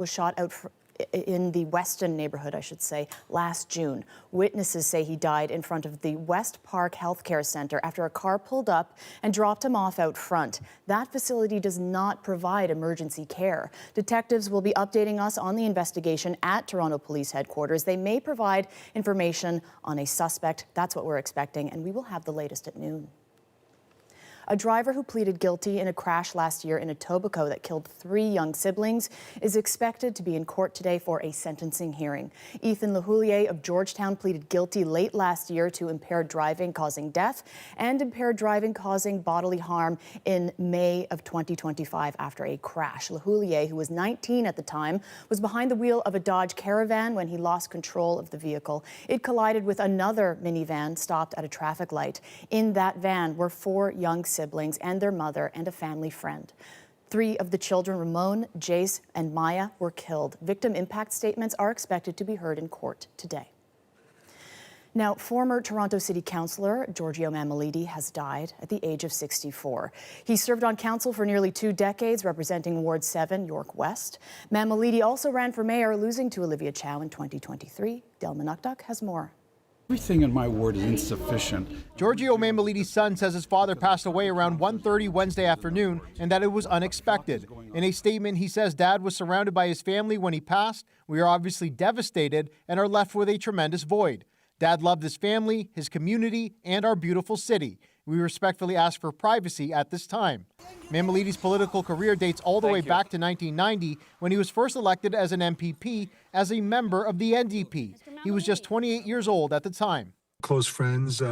Was shot out in the Weston neighborhood, I should say, last June. Witnesses say he died in front of the West Park Healthcare Center after a car pulled up and dropped him off out front. That facility does not provide emergency care. Detectives will be updating us on the investigation at Toronto Police Headquarters. They may provide information on a suspect. That's what we're expecting, and we will have the latest at noon. A driver who pleaded guilty in a crash last year in Etobicoke that killed 3 young siblings is expected to be in court today for a sentencing hearing. Ethan Lahoulier of Georgetown pleaded guilty late last year to impaired driving causing death and impaired driving causing bodily harm in May of 2025 after a crash. Lahoulier, who was 19 at the time, was behind the wheel of a Dodge Caravan when he lost control of the vehicle. It collided with another minivan stopped at a traffic light. In that van were 4 young siblings and their mother and a family friend. 3 of the children, Ramon, Jace, and Maya, were killed. Victim impact statements are expected to be heard in court today. Now, former Toronto City Councillor Giorgio Mammoliti has died at the age of 64. He served on council for nearly 2 decades, representing Ward 7, York West. Mammoliti also ran for mayor, losing to Olivia Chow in 2023. Del Manukduk has more. Everything in my ward is insufficient. Giorgio Mammoliti's son says his father passed away around 1:30 Wednesday afternoon and that it was unexpected. In a statement, he says Dad was surrounded by his family when he passed. We are obviously devastated and are left with a tremendous void. Dad loved his family, his community, and our beautiful city. We respectfully ask for privacy at this time. Mammoliti's political career dates all the way back to 1990 when he was first elected as an MPP as a member of the NDP. He was just 28 years old at the time. Close friends,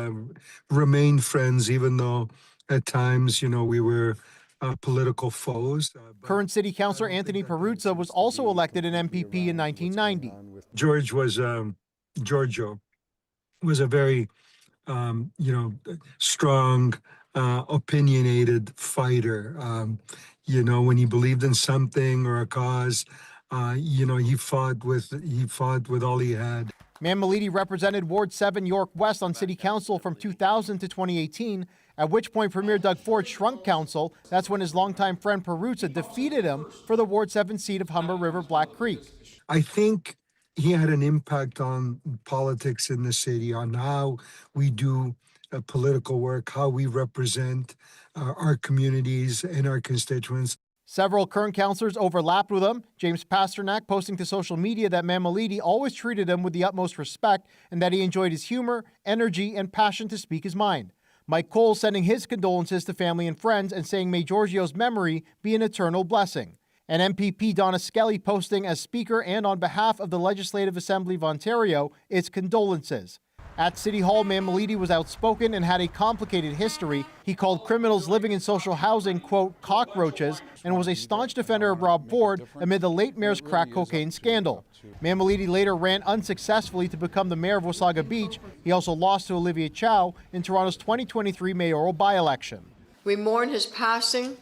remained friends, even though at times, we were political foes. Current City Councillor Anthony Perruzza was also elected an MPP in 1990. Giorgio was a very, strong, opinionated fighter. When he believed in something or a cause, he fought with all he had. Mammoliti represented Ward 7 York West on City Council from 2000 to 2018, at which point Premier Doug Ford shrunk council. That's when his longtime friend Perruzza defeated him for the Ward 7 seat of Humber River Black Creek. I think he had an impact on politics in the city, on how we do political work, how we represent our communities and our constituents. Several current councillors overlapped with him. James Pasternak posting to social media that Mammoliti always treated him with the utmost respect and that he enjoyed his humor, energy, and passion to speak his mind. Mike Cole sending his condolences to family and friends and saying may Giorgio's memory be an eternal blessing. And MPP Donna Skelly posting as Speaker and on behalf of the Legislative Assembly of Ontario its condolences. At City Hall, Mammoliti was outspoken and had a complicated history. He called criminals living in social housing, quote, cockroaches, and was a staunch defender of Rob Ford amid the late mayor's crack cocaine scandal. Mammoliti later ran unsuccessfully to become the mayor of Wasaga Beach. He also lost to Olivia Chow in Toronto's 2023 mayoral by-election. We mourn his passing,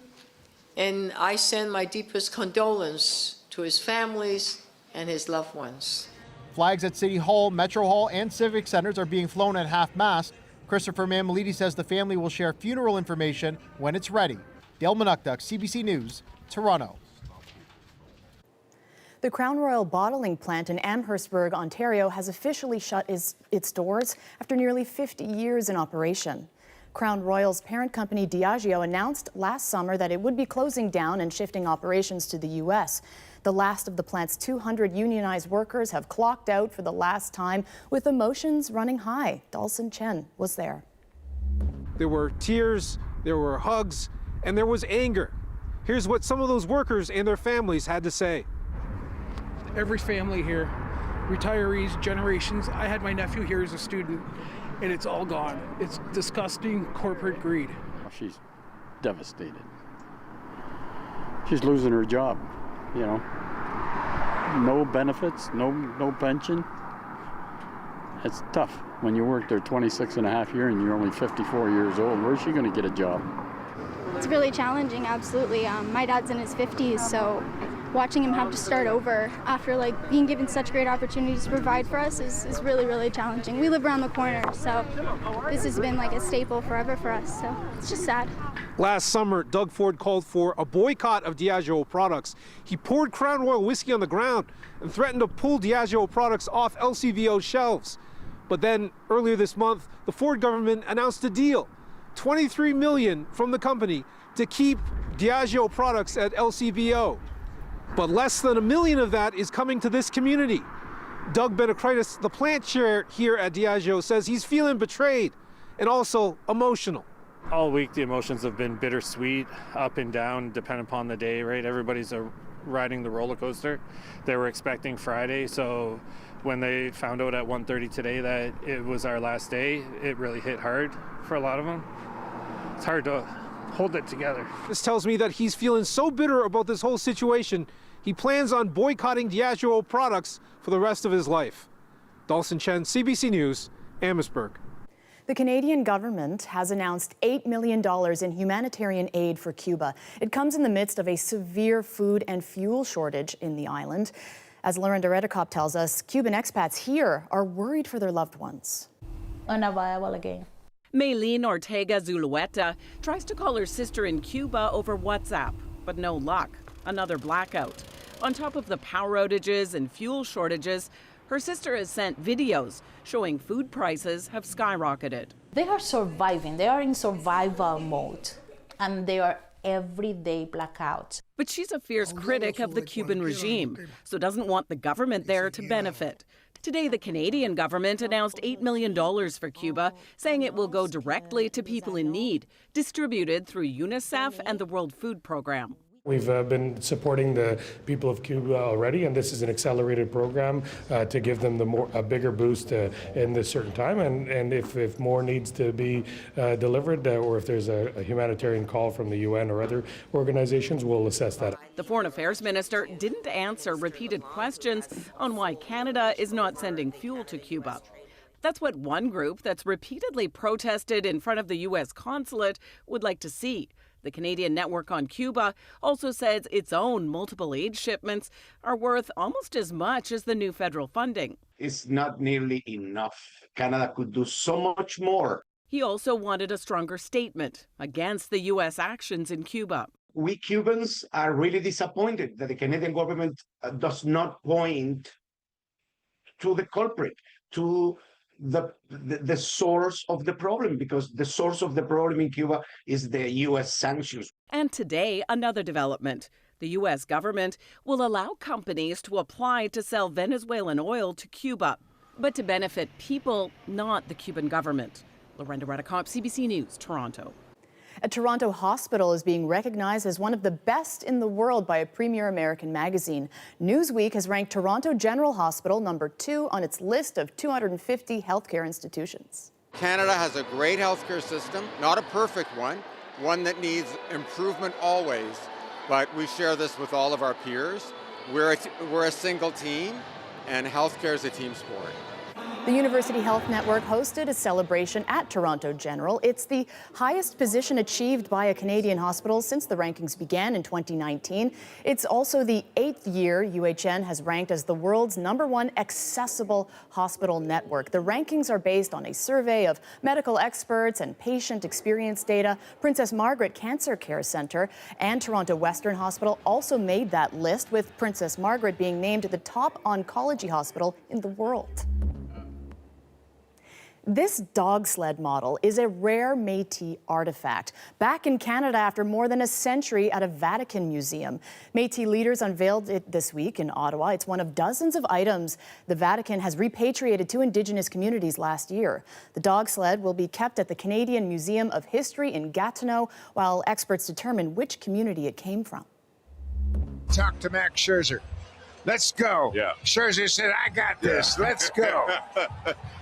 and I send my deepest condolence to his families and his loved ones. Flags at City Hall, Metro Hall, and Civic Centers are being flown at half-mast. Christopher Mammoliti says the family will share funeral information when it's ready. Dale Manukduk, CBC News, Toronto. The Crown Royal bottling plant in Amherstburg, Ontario, has officially shut its doors after nearly 50 years in operation. Crown Royal's parent company Diageo announced last summer that it would be closing down and shifting operations to the U.S. The last of the plant's 200 unionized workers have clocked out for the last time, with emotions running high. Dalson Chen was there. There were tears, there were hugs, and there was anger. Here's what some of those workers and their families had to say. Every family here, retirees, generations. I had my nephew here as a student, and it's all gone. It's disgusting corporate greed. She's devastated. She's losing her job, No benefits, no pension. It's tough when you work there 26 and a half years and you're only 54 years old. Where's she going to get a job? It's really challenging, absolutely. My dad's in his 50s, so watching him have to start over after like being given such great opportunities to provide for us is really, really challenging. We live around the corner, so this has been like a staple forever for us, so it's just sad. Last summer, Doug Ford called for a boycott of Diageo products. He poured Crown Royal whiskey on the ground and threatened to pull Diageo products off LCBO shelves. But then, earlier this month, the Ford government announced a deal, $23 million from the company to keep Diageo products at LCBO. But less than $1 million of that is coming to this community. Doug Benecritis, the plant chair here at Diageo, says he's feeling betrayed and also emotional. All week, the emotions have been bittersweet, up and down, depending upon the day, right? Everybody's riding the roller coaster. They were expecting Friday, so when they found out at 1:30 today that it was our last day, it really hit hard for a lot of them. It's hard to hold it together. This tells me that he's feeling so bitter about this whole situation, he plans on boycotting Diageo products for the rest of his life. Dawson Chen, CBC News, Amherstburg. The Canadian government has announced $8 million in humanitarian aid for Cuba. It comes in the midst of a severe food and fuel shortage in the island. As Lorinda Redekop tells us, Cuban expats here are worried for their loved ones. Unavailable again. Maylene Ortega Zulueta tries to call her sister in Cuba over WhatsApp, but no luck. Another blackout. On top of the power outages and fuel shortages, her sister has sent videos showing food prices have skyrocketed. They are surviving. They are in survival mode, and they are everyday blackouts. But she's a fierce critic of the Cuban regime, so doesn't want the government there to benefit. Today, the Canadian government announced $8 million for Cuba, saying it will go directly to people in need, distributed through UNICEF and the World Food Programme. We've been supporting the people of Cuba already, and this is an accelerated program to give them a bigger boost in this certain time. And if more needs to be delivered, or if there's a humanitarian call from the UN or other organizations, we'll assess that. The Foreign Affairs Minister didn't answer repeated questions on why Canada is not sending fuel to Cuba. That's what one group that's repeatedly protested in front of the U.S. consulate would like to see. The Canadian Network on Cuba also says its own multiple aid shipments are worth almost as much as the new federal funding. It's not nearly enough. Canada could do so much more. He also wanted a stronger statement against the U.S. actions in Cuba. We Cubans are really disappointed that the Canadian government does not point to the culprit, to the source of the problem, because the source of the problem in Cuba is the U.S. sanctions. And today, another development. The U.S. government will allow companies to apply to sell Venezuelan oil to Cuba, but to benefit people, not the Cuban government. Lorinda Redekop, CBC News, Toronto. A Toronto hospital is being recognized as one of the best in the world by a premier American magazine. Newsweek has ranked Toronto General Hospital #2 on its list of 250 healthcare institutions. Canada has a great healthcare system, not a perfect one that needs improvement always, but we share this with all of our peers. We're a single team, and healthcare is a team sport. The University Health Network hosted a celebration at Toronto General. It's the highest position achieved by a Canadian hospital since the rankings began in 2019. It's also the 8th year UHN has ranked as the world's #1 accessible hospital network. The rankings are based on a survey of medical experts and patient experience data. Princess Margaret Cancer Care Centre and Toronto Western Hospital also made that list, with Princess Margaret being named the top oncology hospital in the world. This dog sled model is a rare Métis artifact, back in Canada after more than a century at a Vatican museum. Métis leaders unveiled it this week in Ottawa. It's one of dozens of items the Vatican has repatriated to Indigenous communities last year. The dog sled will be kept at the Canadian Museum of History in Gatineau, while experts determine which community it came from. Talk to Max Scherzer. Let's go. Yeah. Scherzer said, I got this. Let's go.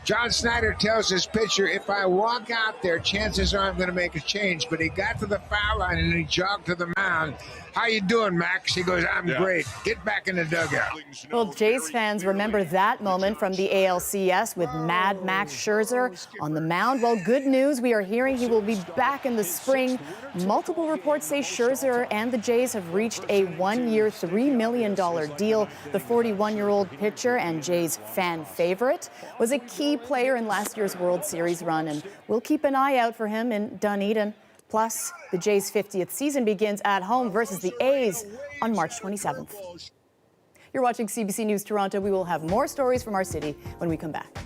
John Snyder tells his pitcher, if I walk out there, chances are I'm going to make a change. But he got to the foul line and he jogged to the mound. How you doing, Max? He goes, I'm great. Get back in the dugout. Well, Jays fans remember that moment from the ALCS with Mad Max Scherzer on the mound. Well, good news, we are hearing he will be back in the spring. Multiple reports say Scherzer and the Jays have reached a one-year, $3 million deal. The 41-year-old pitcher and Jays fan favorite was a key player in last year's World Series run, and we'll keep an eye out for him in Dunedin. Plus, the Jays' 50th season begins at home versus the A's on March 27th. You're watching CBC News Toronto. We will have more stories from our city when we come back.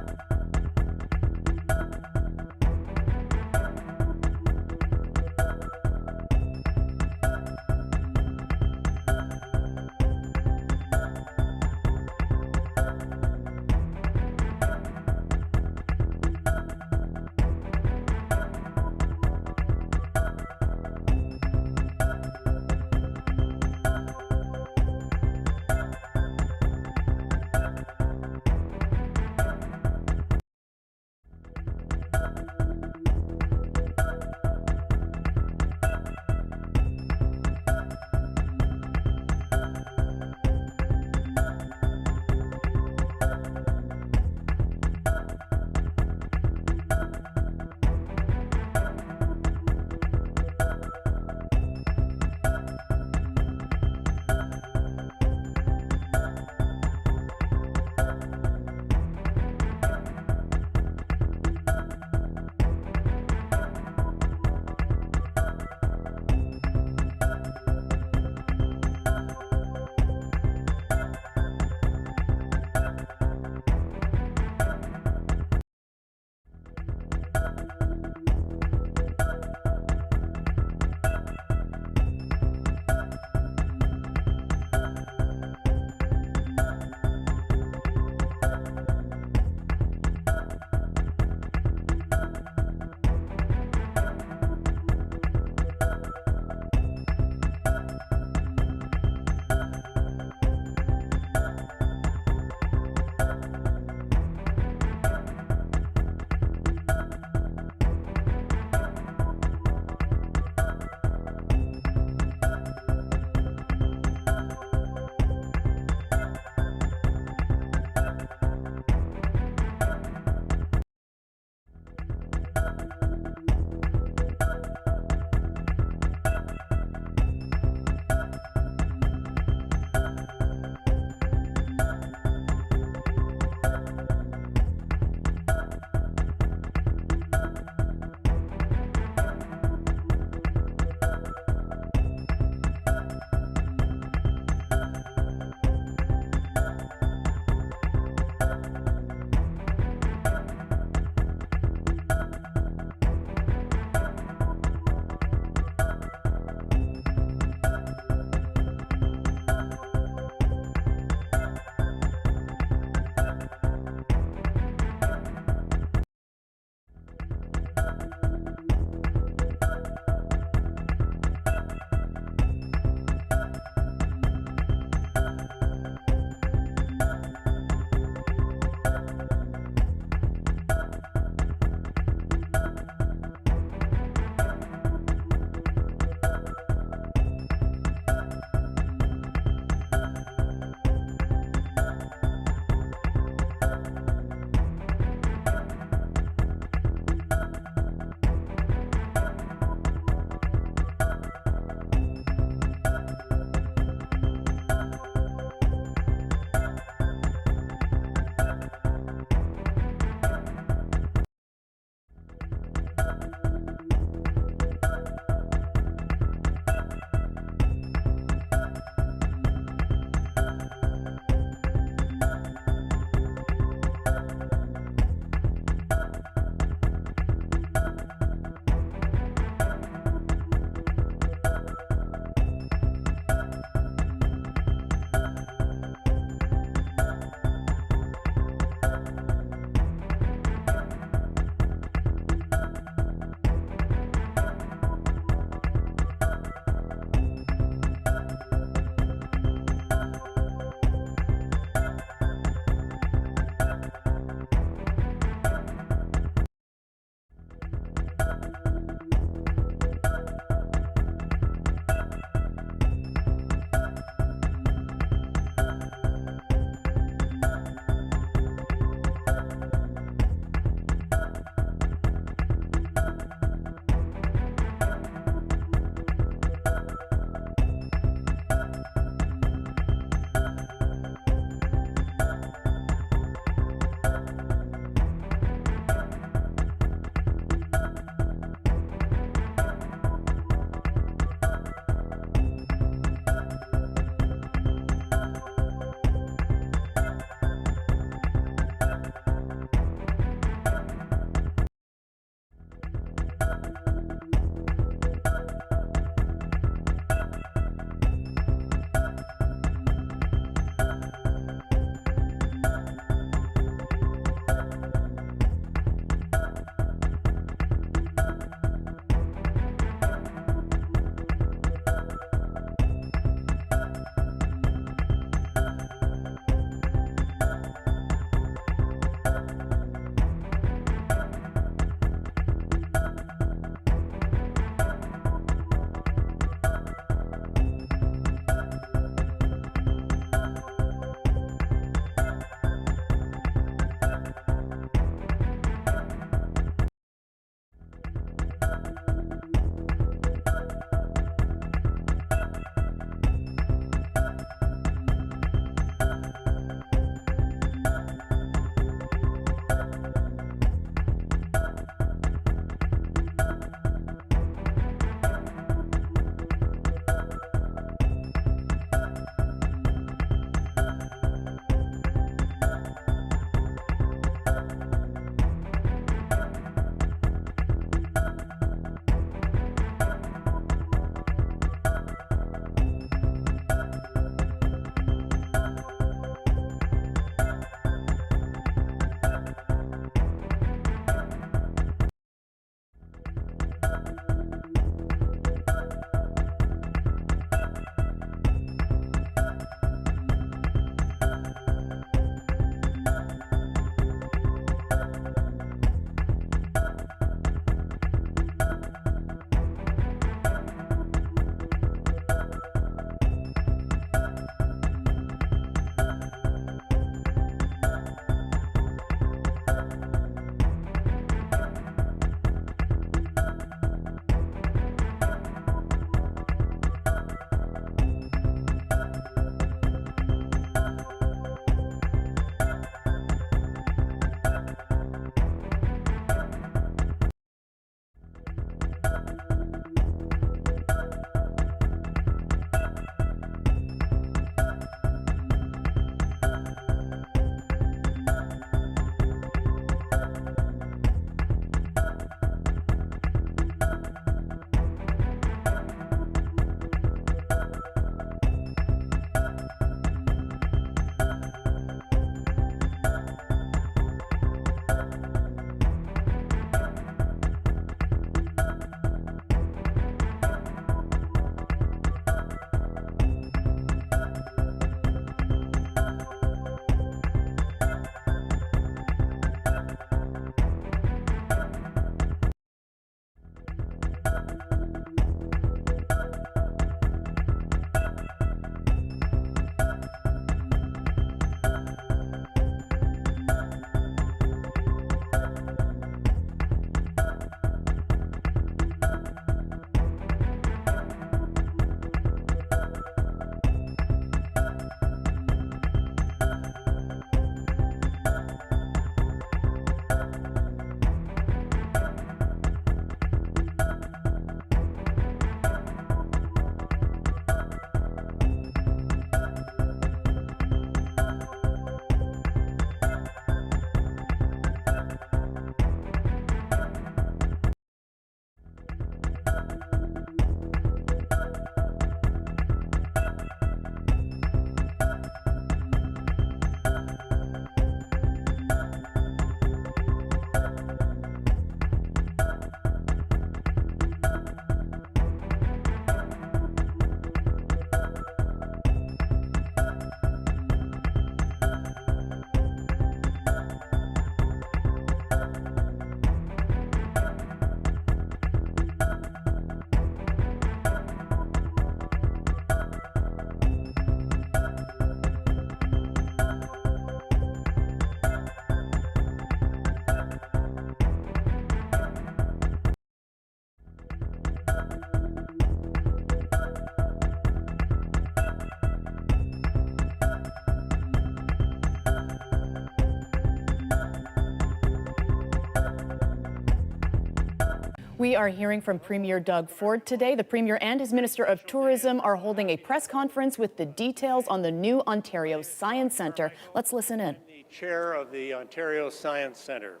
We are hearing from Premier Doug Ford today. The Premier and his Minister of Tourism are holding a press conference with the details on the new Ontario Science Centre. Let's listen in. The chair of the Ontario Science Centre.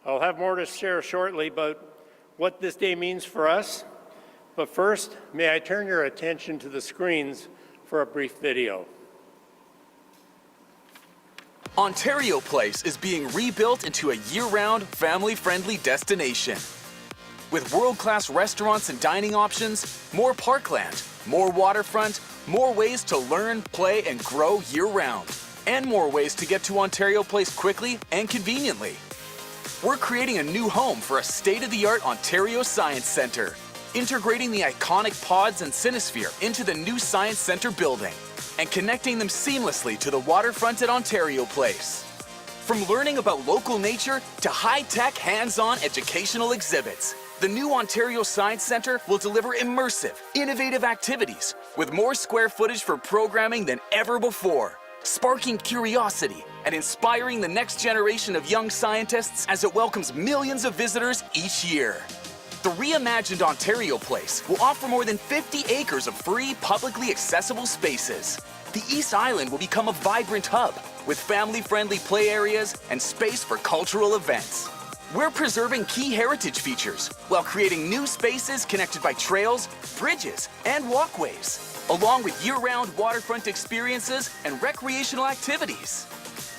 I'll have more to share shortly about what this day means for us. But first, may I turn your attention to the screens for a brief video. Ontario Place is being rebuilt into a year-round, family-friendly destination. With world-class restaurants and dining options, more parkland, more waterfront, more ways to learn, play, and grow year-round, and more ways to get to Ontario Place quickly and conveniently. We're creating a new home for a state-of-the-art Ontario Science Centre, integrating the iconic pods and Cinesphere into the new Science Centre building, and connecting them seamlessly to the waterfront at Ontario Place. From learning about local nature to high-tech, hands-on educational exhibits, the new Ontario Science Centre will deliver immersive, innovative activities with more square footage for programming than ever before, sparking curiosity and inspiring the next generation of young scientists as it welcomes millions of visitors each year. The reimagined Ontario Place will offer more than 50 acres of free, publicly accessible spaces. The East Island will become a vibrant hub with family-friendly play areas and space for cultural events. We're preserving key heritage features while creating new spaces connected by trails, bridges, and walkways, along with year-round waterfront experiences and recreational activities.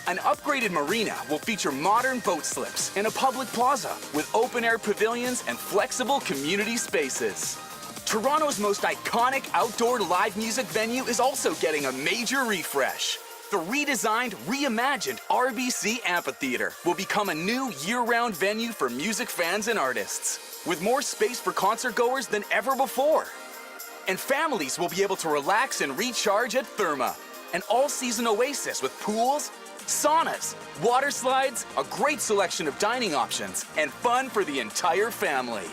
An upgraded marina will feature modern boat slips and a public plaza with open-air pavilions and flexible community spaces. Toronto's most iconic outdoor live music venue is also getting a major refresh. The redesigned, reimagined RBC Amphitheatre will become a new year-round venue for music fans and artists, with more space for concert-goers than ever before. And families will be able to relax and recharge at Therma, an all-season oasis with pools, saunas, water slides, a great selection of dining options, and fun for the entire family.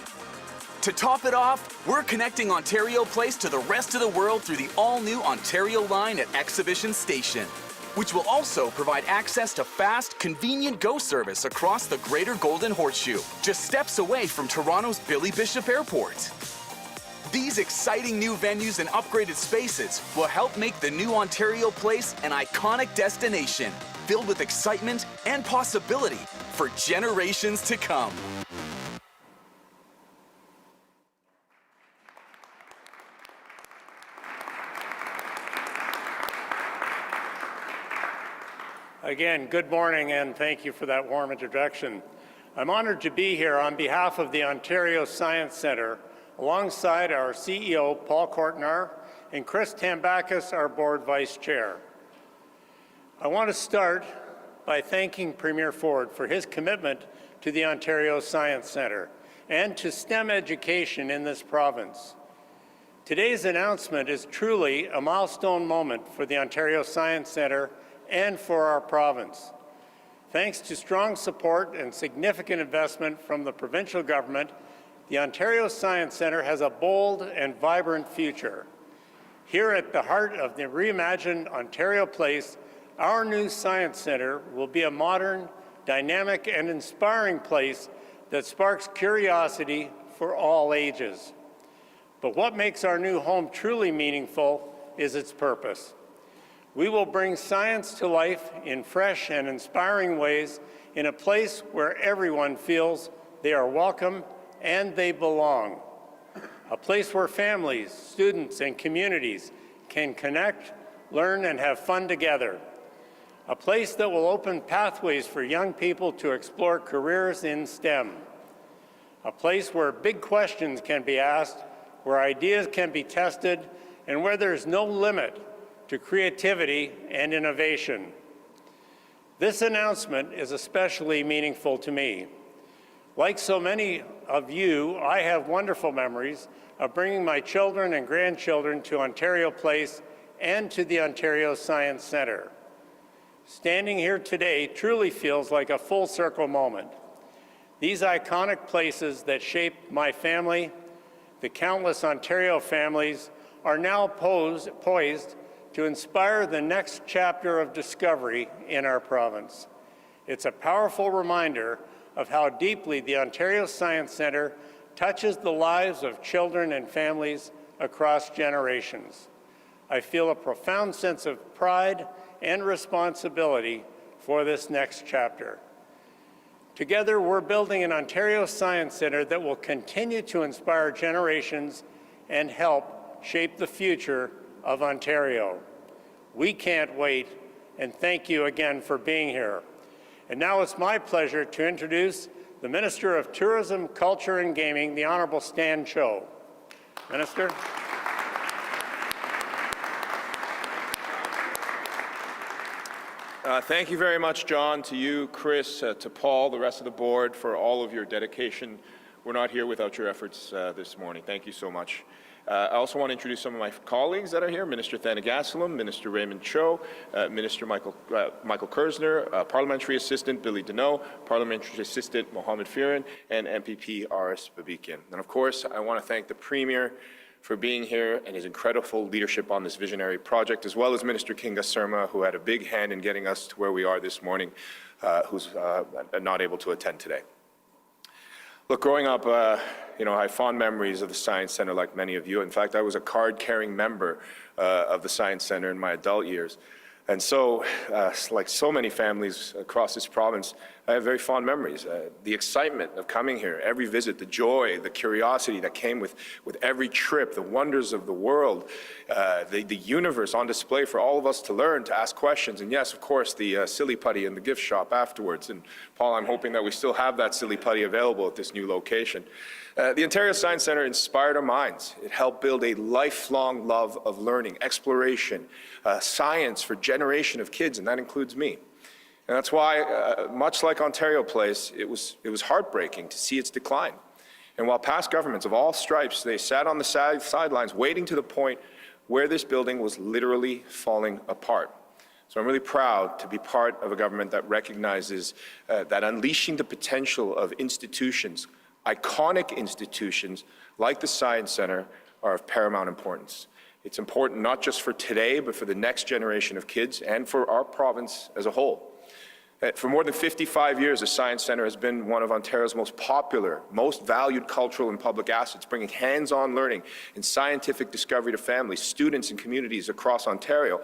To top it off, we're connecting Ontario Place to the rest of the world through the all-new Ontario line at Exhibition Station, which will also provide access to fast, convenient GO service across the Greater Golden Horseshoe, just steps away from Toronto's Billy Bishop Airport. These exciting new venues and upgraded spaces will help make the new Ontario Place an iconic destination filled with excitement and possibility for generations to come. Again, good morning and thank you for that warm introduction. I'm honored to be here on behalf of the Ontario Science Centre alongside our CEO, Paul Courtnar, and Chris Tambakis, our Board Vice Chair. I want to start by thanking Premier Ford for his commitment to the Ontario Science Centre and to STEM education in this province. Today's announcement is truly a milestone moment for the Ontario Science Centre and for our province. Thanks to strong support and significant investment from the provincial government, the Ontario Science Centre has a bold and vibrant future. Here at the heart of the reimagined Ontario Place, our new Science Centre will be a modern, dynamic, and inspiring place that sparks curiosity for all ages. But what makes our new home truly meaningful is its purpose. We will bring science to life in fresh and inspiring ways in a place where everyone feels they are welcome and they belong. A place where families, students, and communities can connect, learn, and have fun together. A place that will open pathways for young people to explore careers in STEM. A place where big questions can be asked, where ideas can be tested, and where there's no limit to creativity and innovation. This announcement is especially meaningful to me. Like so many of you, I have wonderful memories of bringing my children and grandchildren to Ontario Place and to the Ontario Science Centre. Standing here today truly feels like a full circle moment. These iconic places that shaped my family, the countless Ontario families, are now poised to inspire the next chapter of discovery in our province. It's a powerful reminder of how deeply the Ontario Science Centre touches the lives of children and families across generations. I feel a profound sense of pride and responsibility for this next chapter. Together, we're building an Ontario Science Centre that will continue to inspire generations and help shape the future of Ontario. We can't wait, and thank you again for being here. And now it's my pleasure to introduce the Minister of Tourism, Culture and Gaming, the Honourable Stan Cho. Minister. Thank you very much, John, to you, Chris, to Paul, the rest of the board, for all of your dedication. We're not here without your efforts this morning. Thank you so much. I also want to introduce some of my colleagues that are here: Minister Thanigasalam, Minister Raymond Cho, Minister Michael Kersner, Parliamentary Assistant Billy Deneau, Parliamentary Assistant Mohammed Firin, and MPP Aris Babikian. And of course, I want to thank the Premier for being here and his incredible leadership on this visionary project, as well as Minister Kinga Surma, who had a big hand in getting us to where we are this morning, who's not able to attend today. Look, growing up, I have fond memories of the Science Centre, like many of you. In fact, I was a card-carrying member of the Science Centre in my adult years. And so, like so many families across this province, I have very fond memories. The excitement of coming here, every visit, the joy, the curiosity that came with every trip, the wonders of the world, the universe on display for all of us to learn, to ask questions, and yes, of course, the silly putty in the gift shop afterwards. And Paul, I'm hoping that we still have that silly putty available at this new location. The Ontario Science Centre inspired our minds. It helped build a lifelong love of learning, exploration, science for a generation of kids, and that includes me. And that's why, much like Ontario Place, it was heartbreaking to see its decline. And while past governments of all stripes, they sat on the sidelines waiting to the point where this building was literally falling apart. So I'm really proud to be part of a government that recognizes that unleashing the potential of institutions, iconic institutions like the Science Centre, are of paramount importance. It's important not just for today, but for the next generation of kids and for our province as a whole. For more than 55 years, the Science Centre has been one of Ontario's most popular, most valued cultural and public assets, bringing hands-on learning and scientific discovery to families, students, and communities across Ontario.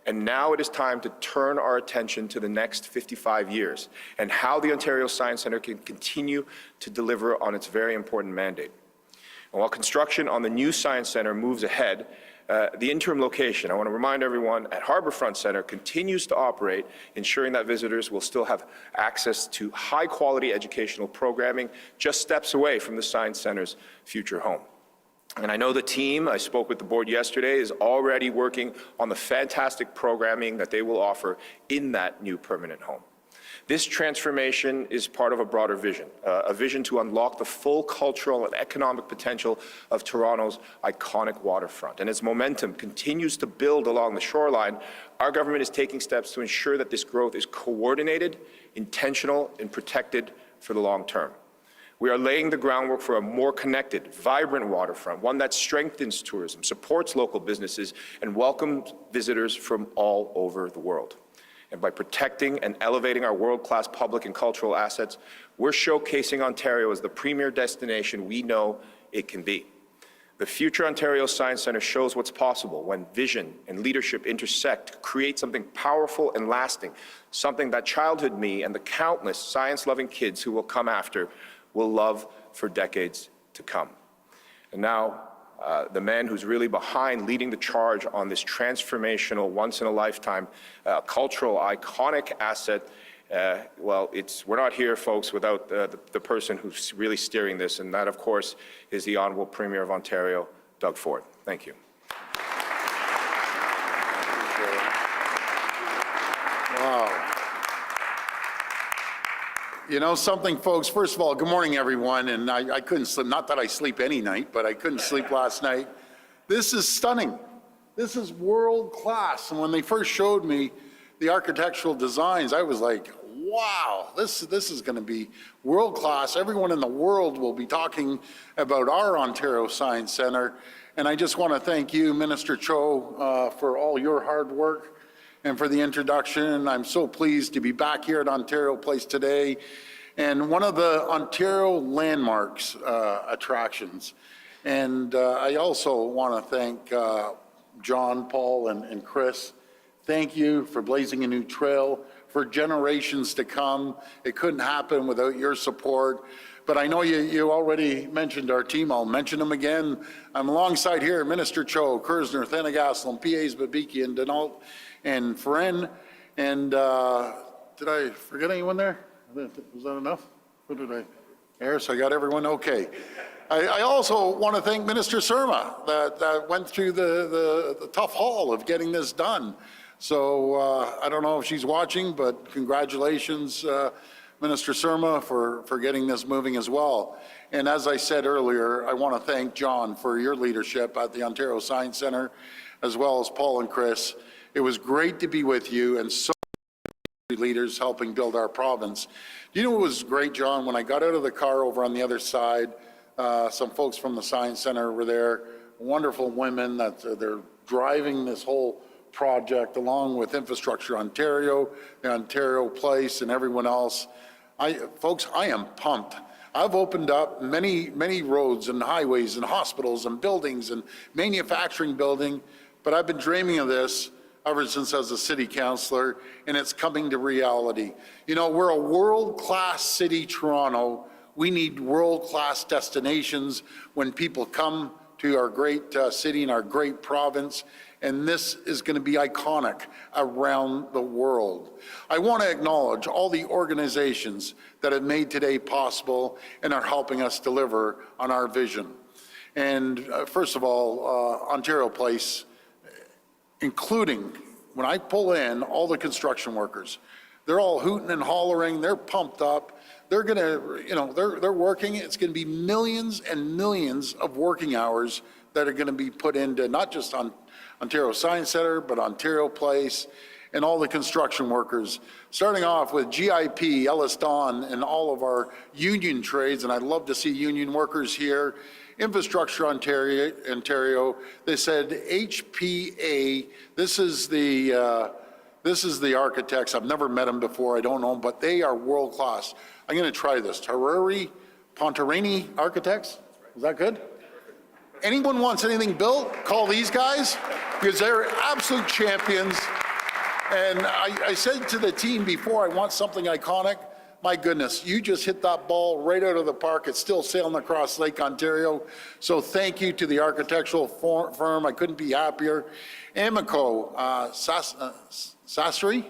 And now it is time to turn our attention to the next 55 years and how the Ontario Science Centre can continue to deliver on its very important mandate. And while construction on the new Science Centre moves ahead, the interim location, I want to remind everyone, at Harbourfront Centre continues to operate, ensuring that visitors will still have access to high-quality educational programming just steps away from the Science Centre's future home. And I know the team, I spoke with the board yesterday, is already working on the fantastic programming that they will offer in that new permanent home. This transformation is part of a broader vision, a vision to unlock the full cultural and economic potential of Toronto's iconic waterfront. And as momentum continues to build along the shoreline, our government is taking steps to ensure that this growth is coordinated, intentional, and protected for the long term. We are laying the groundwork for a more connected, vibrant waterfront, one that strengthens tourism, supports local businesses, and welcomes visitors from all over the world. And by protecting and elevating our world-class public and cultural assets, we're showcasing Ontario as the premier destination we know it can be. The future Ontario Science Centre shows what's possible when vision and leadership intersect to create something powerful and lasting, something that childhood me and the countless science-loving kids who will come after will love for decades to come. And now, the man who's really behind leading the charge on this transformational, once-in-a-lifetime, cultural, iconic asset, we're not here, folks, without the person who's really steering this, and that, of course, is the Honourable Premier of Ontario, Doug Ford. Thank you. Wow. You know something, folks? First of all, good morning, everyone. And I couldn't sleep, not that I sleep any night, but I couldn't sleep last night. This is stunning. This is world class. And when they first showed me the architectural designs, I was like, wow, this is going to be world class. Everyone in the world will be talking about our Ontario Science Centre. And I just want to thank you, Minister Cho, for all your hard work and for the introduction. I'm so pleased to be back here at Ontario Place today and one of the Ontario landmarks attractions. And I also want to thank John, Paul, and Chris. Thank you for blazing a new trail for generations to come. It couldn't happen without your support. But I know you already mentioned our team. I'll mention them again. I'm alongside here Minister Cho, Kersner, Thanagasalam, PAs Babiki, and Denault, and Feren. And did I forget anyone there? Was that enough? Who did I? Harris, I got everyone? Okay. I also want to thank Minister Surma that went through the tough haul of getting this done. So I don't know if she's watching, but congratulations, Minister Surma, for getting this moving as well. And as I said earlier, I want to thank John for your leadership at the Ontario Science Centre, as well as Paul and Chris. It was great to be with you and so many leaders helping build our province. Do you know what was great, John? When I got out of the car over on the other side, some folks from the Science Centre were there, wonderful women that they're driving this whole project along with Infrastructure Ontario, the Ontario Place, and everyone else. Folks, I am pumped. I've opened up many roads and highways and hospitals and buildings and manufacturing building, but I've been dreaming of this ever since I was a city councillor, and it's coming to reality. You know, we're a world-class city, Toronto. We need world-class destinations when people come to our great city and our great province, and this is going to be iconic around the world. I want to acknowledge all the organizations that have made today possible and are helping us deliver on our vision. And first of all, Ontario Place, including when I pull in all the construction workers, they're all hooting and hollering, they're pumped up. They're going to, you know, they're working. It's going to be millions and millions of working hours that are going to be put into not just on Ontario Science Centre, but Ontario Place and all the construction workers, starting off with GIP, Ellis Don, and all of our union trades, and I'd love to see union workers here. Infrastructure Ontario, they said HPA, this is the architects. I've never met them before, I don't know, but they are world class. I'm going to try this. Terrari Pontarini Architects, is that good? Anyone wants anything built, call these guys, because they're absolute champions. And I said to the team before, I want something iconic. My goodness, you just hit that ball right out of the park. It's still sailing across Lake Ontario. So thank you to the architectural firm. I couldn't be happier. Amico, Sassery?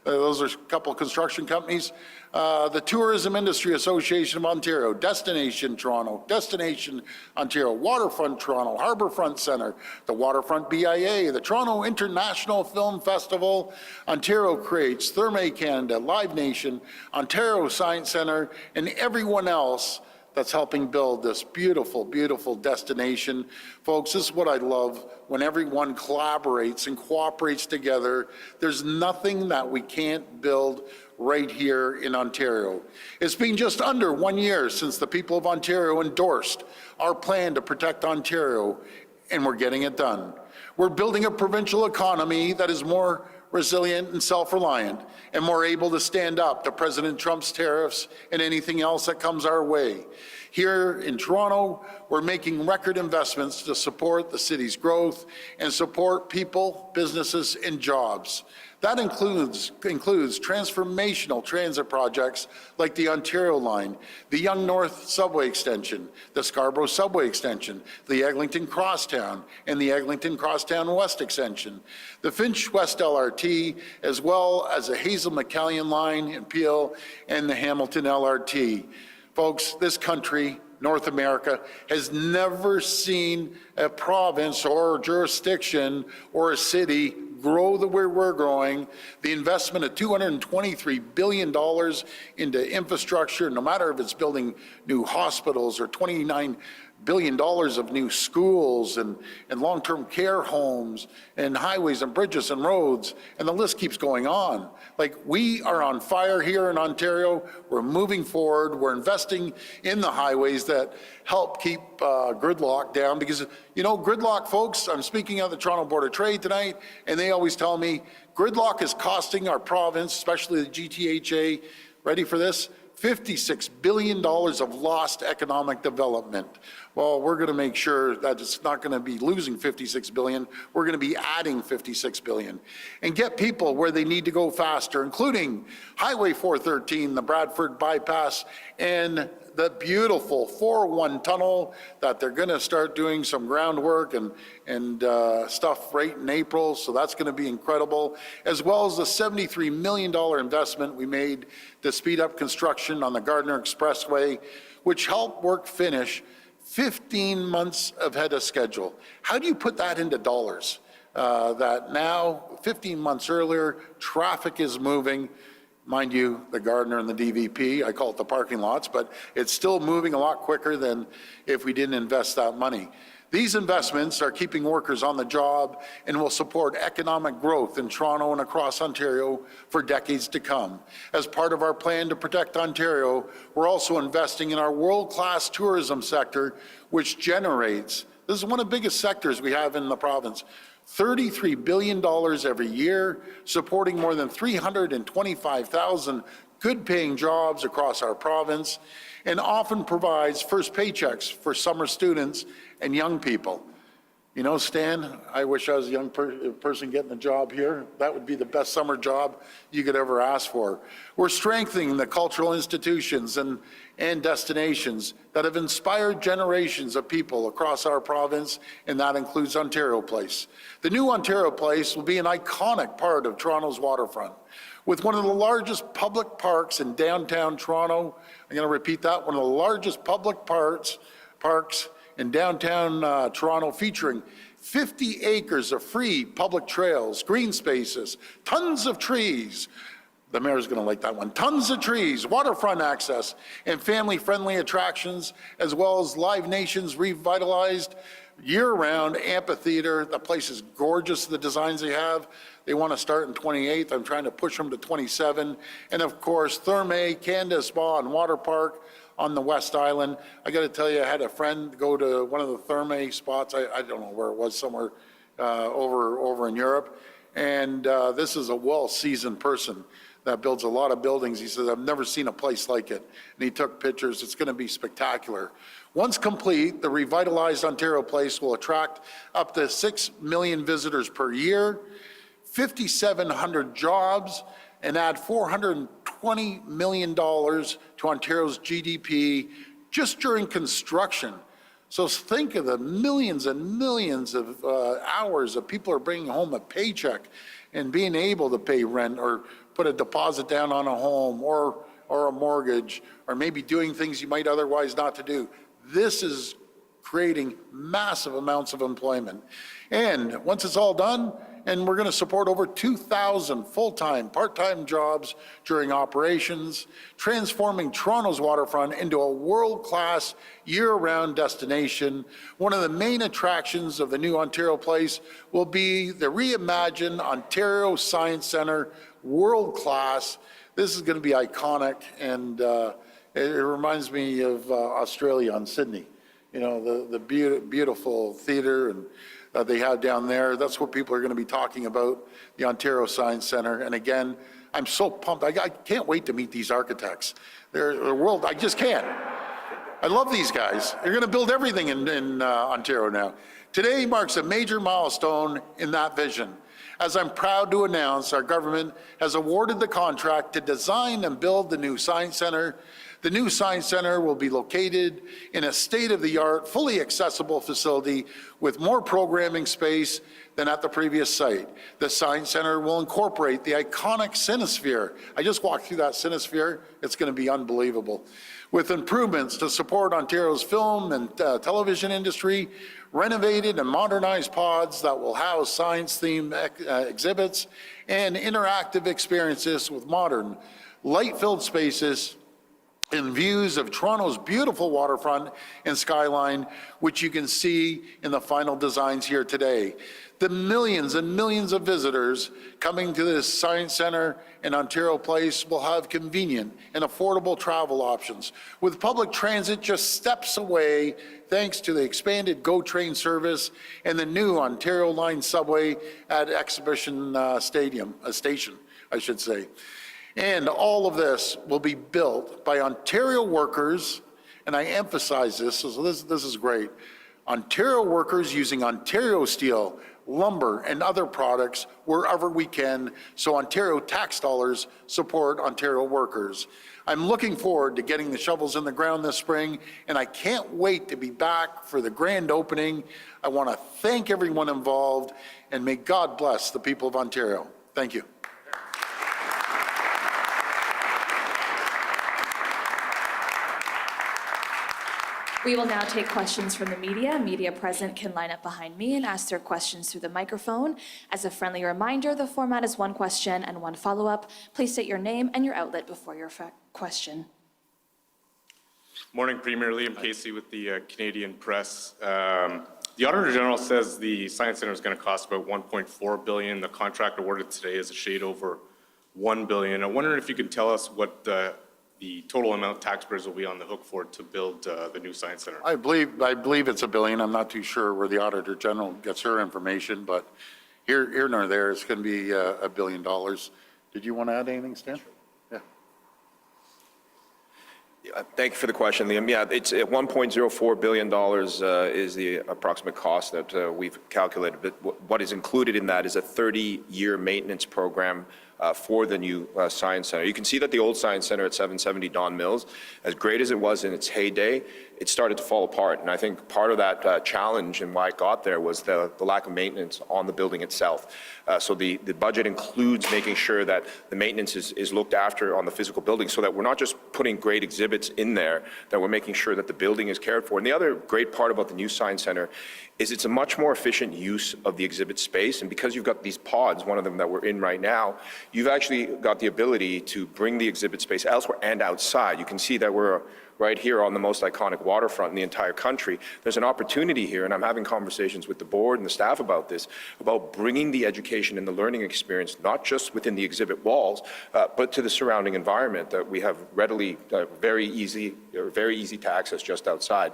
Those are a couple of construction companies. The Tourism Industry Association of Ontario, Destination Toronto, Destination Ontario, Waterfront Toronto, Harbourfront Centre, the Waterfront BIA, the Toronto International Film Festival, Ontario Creates, Therme Canada, Live Nation, Ontario Science Centre, and everyone else that's helping build this beautiful, beautiful destination. Folks, this is what I love, when everyone collaborates and cooperates together. There's nothing that we can't build right here in Ontario. It's been just under 1 year since the people of Ontario endorsed our plan to protect Ontario, and we're getting it done. We're building a provincial economy that is more resilient and self-reliant and more able to stand up to President Trump's tariffs and anything else that comes our way. Here in Toronto, we're making record investments to support the city's growth and support people, businesses, and jobs. That includes transformational transit projects like the Ontario Line, the Yonge North Subway Extension, the Scarborough Subway Extension, the Eglinton Crosstown, and the Eglinton Crosstown West Extension, the Finch West LRT, as well as the Hazel McCallion Line in Peel and the Hamilton LRT. Folks, this country, North America, has never seen a province or jurisdiction or a city grow the way we're growing. The investment of $223 billion into infrastructure, no matter if it's building new hospitals or $29 billion of new schools and long-term care homes and highways and bridges and roads, and the list keeps going on. Like, we are on fire here in Ontario. We're moving forward. We're investing in the highways that help keep gridlock down, because, you know, gridlock, folks, I'm speaking at the Toronto Board of Trade tonight, and they always tell me gridlock is costing our province, especially the GTHA, ready for this? $56 billion of lost economic development. Well, we're going to make sure that it's not going to be losing $56 billion. We're going to be adding $56 billion and get people where they need to go faster, including Highway 413, the Bradford bypass, and the beautiful 401 tunnel that they're going to start doing some groundwork and stuff right in April. So that's going to be incredible, as well as the $73 million investment we made to speed up construction on the Gardiner Expressway, which helped work finish 15 months ahead of schedule. How do you put that into dollars? That now, 15 months earlier, traffic is moving. Mind you, the Gardiner and the DVP, I call it the parking lots, but it's still moving a lot quicker than if we didn't invest that money. These investments are keeping workers on the job and will support economic growth in Toronto and across Ontario for decades to come. As part of our plan to protect Ontario, we're also investing in our world-class tourism sector, which generates, this is one of the biggest sectors we have in the province, $33 billion every year, supporting more than 325,000 good-paying jobs across our province, and often provides first paychecks for summer students and young people. You know, Stan, I wish I was a young person getting a job here. That would be the best summer job you could ever ask for. We're strengthening the cultural institutions and destinations that have inspired generations of people across our province, and that includes Ontario Place. The new Ontario Place will be an iconic part of Toronto's waterfront. With one of the largest public parks in downtown Toronto, I'm going to repeat that, one of the largest public parks in downtown Toronto, featuring 50 acres of free public trails, green spaces, tons of trees. The mayor's going to like that one. Tons of trees, waterfront access, and family-friendly attractions, as well as Live Nation's revitalized year-round amphitheater. The place is gorgeous, the designs they have. They want to start in 28th. I'm trying to push them to 27. And of course, Therme, Canada Spa, and Water Park on the West Island. I got to tell you, I had a friend go to one of the Therme spots. I don't know where it was, somewhere over in Europe. And this is a well-seasoned person that builds a lot of buildings. He says, I've never seen a place like it. And he took pictures. It's going to be spectacular. Once complete, the revitalized Ontario Place will attract up to 6 million visitors per year, 5,700 jobs, and add $420 million to Ontario's GDP just during construction. So think of the millions and millions of hours that people are bringing home a paycheck and being able to pay rent or put a deposit down on a home or a mortgage, or maybe doing things you might otherwise not to do. This is creating massive amounts of employment. And once it's all done, and we're going to support over 2,000 full-time, part-time jobs during operations, transforming Toronto's waterfront into a world-class, year-round destination. One of the main attractions of the new Ontario Place will be the reimagined Ontario Science Centre, world-class. This is going to be iconic, and it reminds me of Australia on Sydney. You know, the beautiful theater and they have down there. That's what people are going to be talking about, the Ontario Science Centre. And again, I'm so pumped. I can't wait to meet these architects. They're world, I just can't. I love these guys. They're going to build everything in Ontario now. Today marks a major milestone in that vision, as I'm proud to announce our government has awarded the contract to design and build the new Science Centre. The new Science Centre will be located in a state-of-the-art, fully accessible facility with more programming space than at the previous site. The Science Centre will incorporate the iconic Cinesphere. I just walked through that Cinesphere. It's going to be unbelievable. With improvements to support Ontario's film and television industry, renovated and modernized pods that will house science-themed exhibits, and interactive experiences with modern, light-filled spaces and views of Toronto's beautiful waterfront and skyline, which you can see in the final designs here today. The millions and millions of visitors coming to this Science Centre and Ontario Place will have convenient and affordable travel options, with public transit just steps away thanks to the expanded GO train service and the new Ontario Line subway at Exhibition Station, I should say. And all of this will be built by Ontario workers, and I emphasize this, so this is great. Ontario workers using Ontario steel, lumber, and other products wherever we can, so Ontario tax dollars support Ontario workers. I'm looking forward to getting the shovels in the ground this spring, and I can't wait to be back for the grand opening. I want to thank everyone involved, and may God bless the people of Ontario. Thank you. We will now take questions from the media. Media present can line up behind me and ask their questions through the microphone. As a friendly reminder, the format is one question and one follow-up. Please state your name and your outlet before your question. Morning, Premier. Liam Casey with the Canadian Press. The Auditor General says the Science Centre is going to cost about $1.4 billion. The contract awarded today is a shade over $1 billion. I'm wondering if you can tell us what the total amount taxpayers will be on the hook for to build the new Science Centre. I believe it's $1 billion. I'm not too sure where the Auditor General gets her information, but here nor there, it's going to be $1 billion. Did you want to add anything, Stan? Yeah. Thank you for the question, Liam. Yeah, it's $1.04 billion is the approximate cost that we've calculated. But what is included in that is a 30-year maintenance program for the new Science Centre. You can see that the old Science Centre at 770 Don Mills, as great as it was in its heyday, it started to fall apart. And I think part of that challenge and why it got there was the lack of maintenance on the building itself. So the budget includes making sure that the maintenance is looked after on the physical building so that we're not just putting great exhibits in there, that we're making sure that the building is cared for. And the other great part about the new Science Centre is it's a much more efficient use of the exhibit space. And because you've got these pods, one of them that we're in right now, you've actually got the ability to bring the exhibit space elsewhere and outside. You can see that we're right here on the most iconic waterfront in the entire country. There's an opportunity here, and I'm having conversations with the board and the staff about this, about bringing the education and the learning experience, not just within the exhibit walls, but to the surrounding environment that we have readily, very easy to access just outside.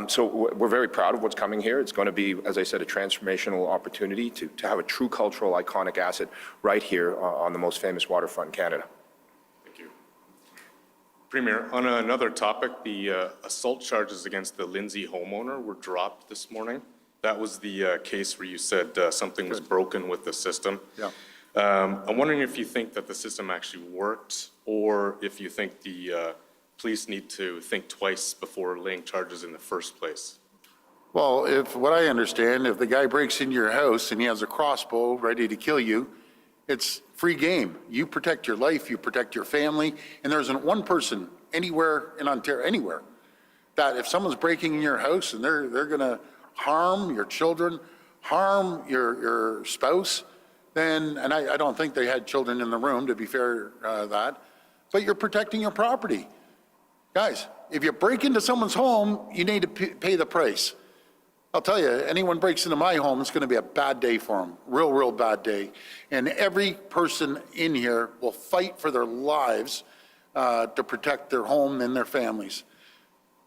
So we're very proud of what's coming here. It's going to be, as I said, a transformational opportunity to have a true cultural iconic asset right here on the most famous waterfront in Canada. Premier, on another topic, the assault charges against the Lindsay homeowner were dropped this morning. That was the case where you said something was broken with the system. Yeah. I'm wondering if you think that the system actually worked, or if you think the police need to think twice before laying charges in the first place. Well, if what I understand, if the guy breaks into your house and he has a crossbow ready to kill you, it's free game. You protect your life, you protect your family, and there isn't one person anywhere in Ontario, anywhere, that if someone's breaking in your house and they're going to harm your children, harm your spouse, then, and I don't think they had children in the room, to be fair, but you're protecting your property. Guys, if you break into someone's home, you need to pay the price. I'll tell you, anyone breaks into my home, it's going to be a bad day for them, real bad day. And every person in here will fight for their lives to protect their home and their families.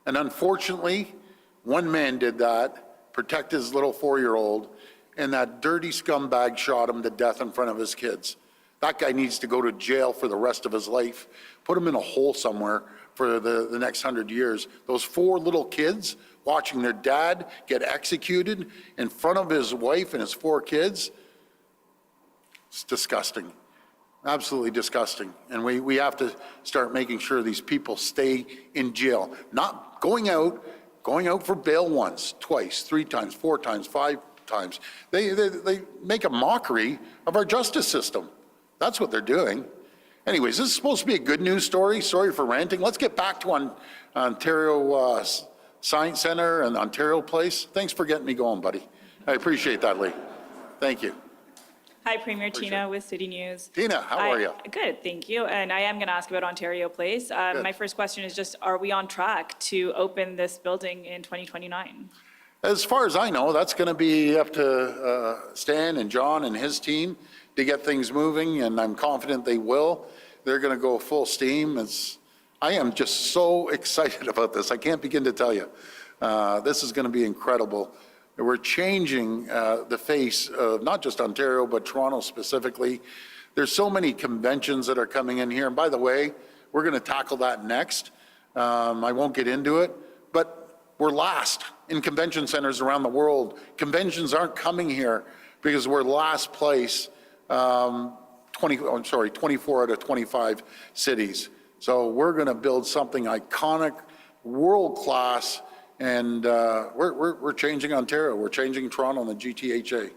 And unfortunately, one man did that, protect his little 4-year-old, and that dirty scumbag shot him to death in front of his kids. That guy needs to go to jail for the rest of his life. Put him in a hole somewhere for the next 100 years. Those 4 little kids watching their dad get executed in front of his wife and his 4 kids, it's disgusting, absolutely disgusting. And we have to start making sure these people stay in jail, not going out for bail once, twice, 3 times, 4 times, 5 times. They make a mockery of our justice system. That's what they're doing. Anyways, this is supposed to be a good news story. Sorry for ranting. Let's get back to Ontario Science Centre and Ontario Place. Thanks for getting me going, buddy. I appreciate that, Lee. Thank you. Hi, Premier. Tina with City News. Tina, how are you? Good, thank you. And I am going to ask about Ontario Place. My first question is just, are we on track to open this building in 2029? As far as I know, that's going to be up to Stan and John and his team to get things moving, and I'm confident they will. They're going to go full steam. I am just so excited about this. I can't begin to tell you. This is going to be incredible. We're changing the face of not just Ontario, but Toronto specifically. There's so many conventions that are coming in here. And by the way, we're going to tackle that next. I won't get into it, but we're last in convention centers around the world. Conventions aren't coming here because we're last place, 24 out of 25 cities. So we're going to build something iconic, world-class, and we're changing Ontario. We're changing Toronto and the GTHA.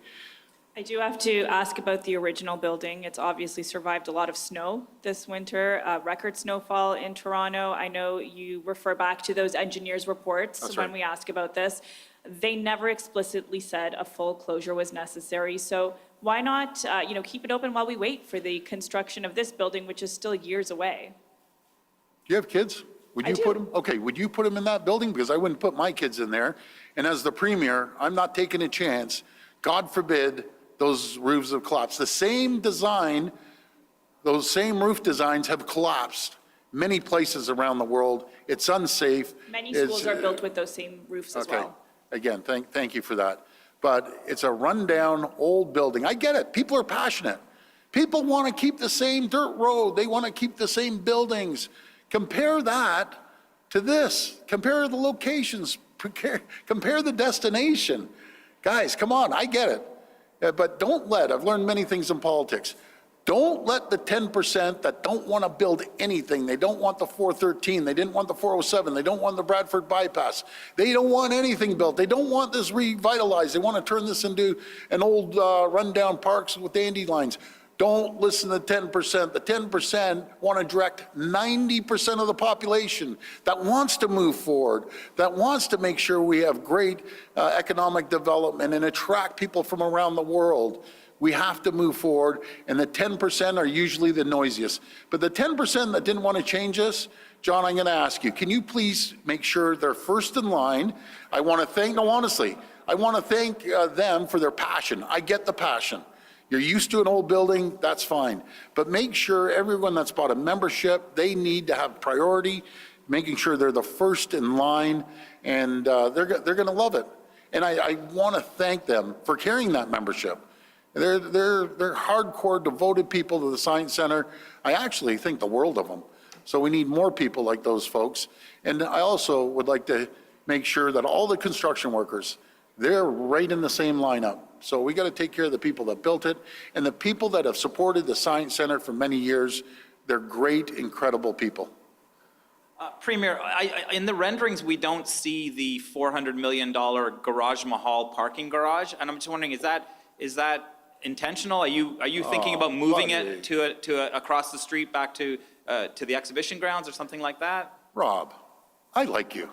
I do have to ask about the original building. It's obviously survived a lot of snow this winter, record snowfall in Toronto. I know you refer back to those engineers' reports. That's when right. we ask about this. They never explicitly said a full closure was necessary. So why not, keep it open while we wait for the construction of this building, which is still years away? Do you have kids? Would you put them? Okay, would you put them in that building? Because I wouldn't put my kids in there. And as the premier, I'm not taking a chance. God forbid those roofs have collapsed. The same design, those same roof designs have collapsed many places around the world. It's unsafe. Many schools are built with those same roofs as well. Again, thank you for that. But it's a rundown old building. I get it. People are passionate. People want to keep the same dirt road. They want to keep the same buildings. Compare that to this. Compare the locations. Compare the destination. Guys, come on, I get it. But don't let, I've learned many things in politics, don't let the 10% that don't want to build anything, they don't want the 413, they didn't want the 407, they don't want the Bradford bypass, they don't want anything built, they don't want this revitalized, they want to turn this into an old rundown parks with dandelions. Don't listen to the 10%. The 10% want to direct 90% of the population that wants to move forward, that wants to make sure we have great economic development and attract people from around the world. We have to move forward, and the 10% are usually the noisiest. But the 10% that didn't want to change us, John, I'm going to ask you, can you please make sure they're first in line? I want to thank, no, honestly, I want to thank them for their passion. I get the passion. You're used to an old building, that's fine. But make sure everyone that's bought a membership, they need to have priority, making sure they're the first in line, and they're going to love it. And I want to thank them for carrying that membership. They're hardcore, devoted people to the Science Center. I actually think the world of them. So we need more people like those folks. And I also would like to make sure that all the construction workers, they're right in the same lineup. So we got to take care of the people that built it and the people that have supported the Science Center for many years. They're great, incredible people. Premier, in the renderings, we don't see the $400 million Garage Mahal parking garage. And I'm just wondering, is that intentional? Are you thinking about moving it to across the street back to the exhibition grounds or something like that? Rob, I like you.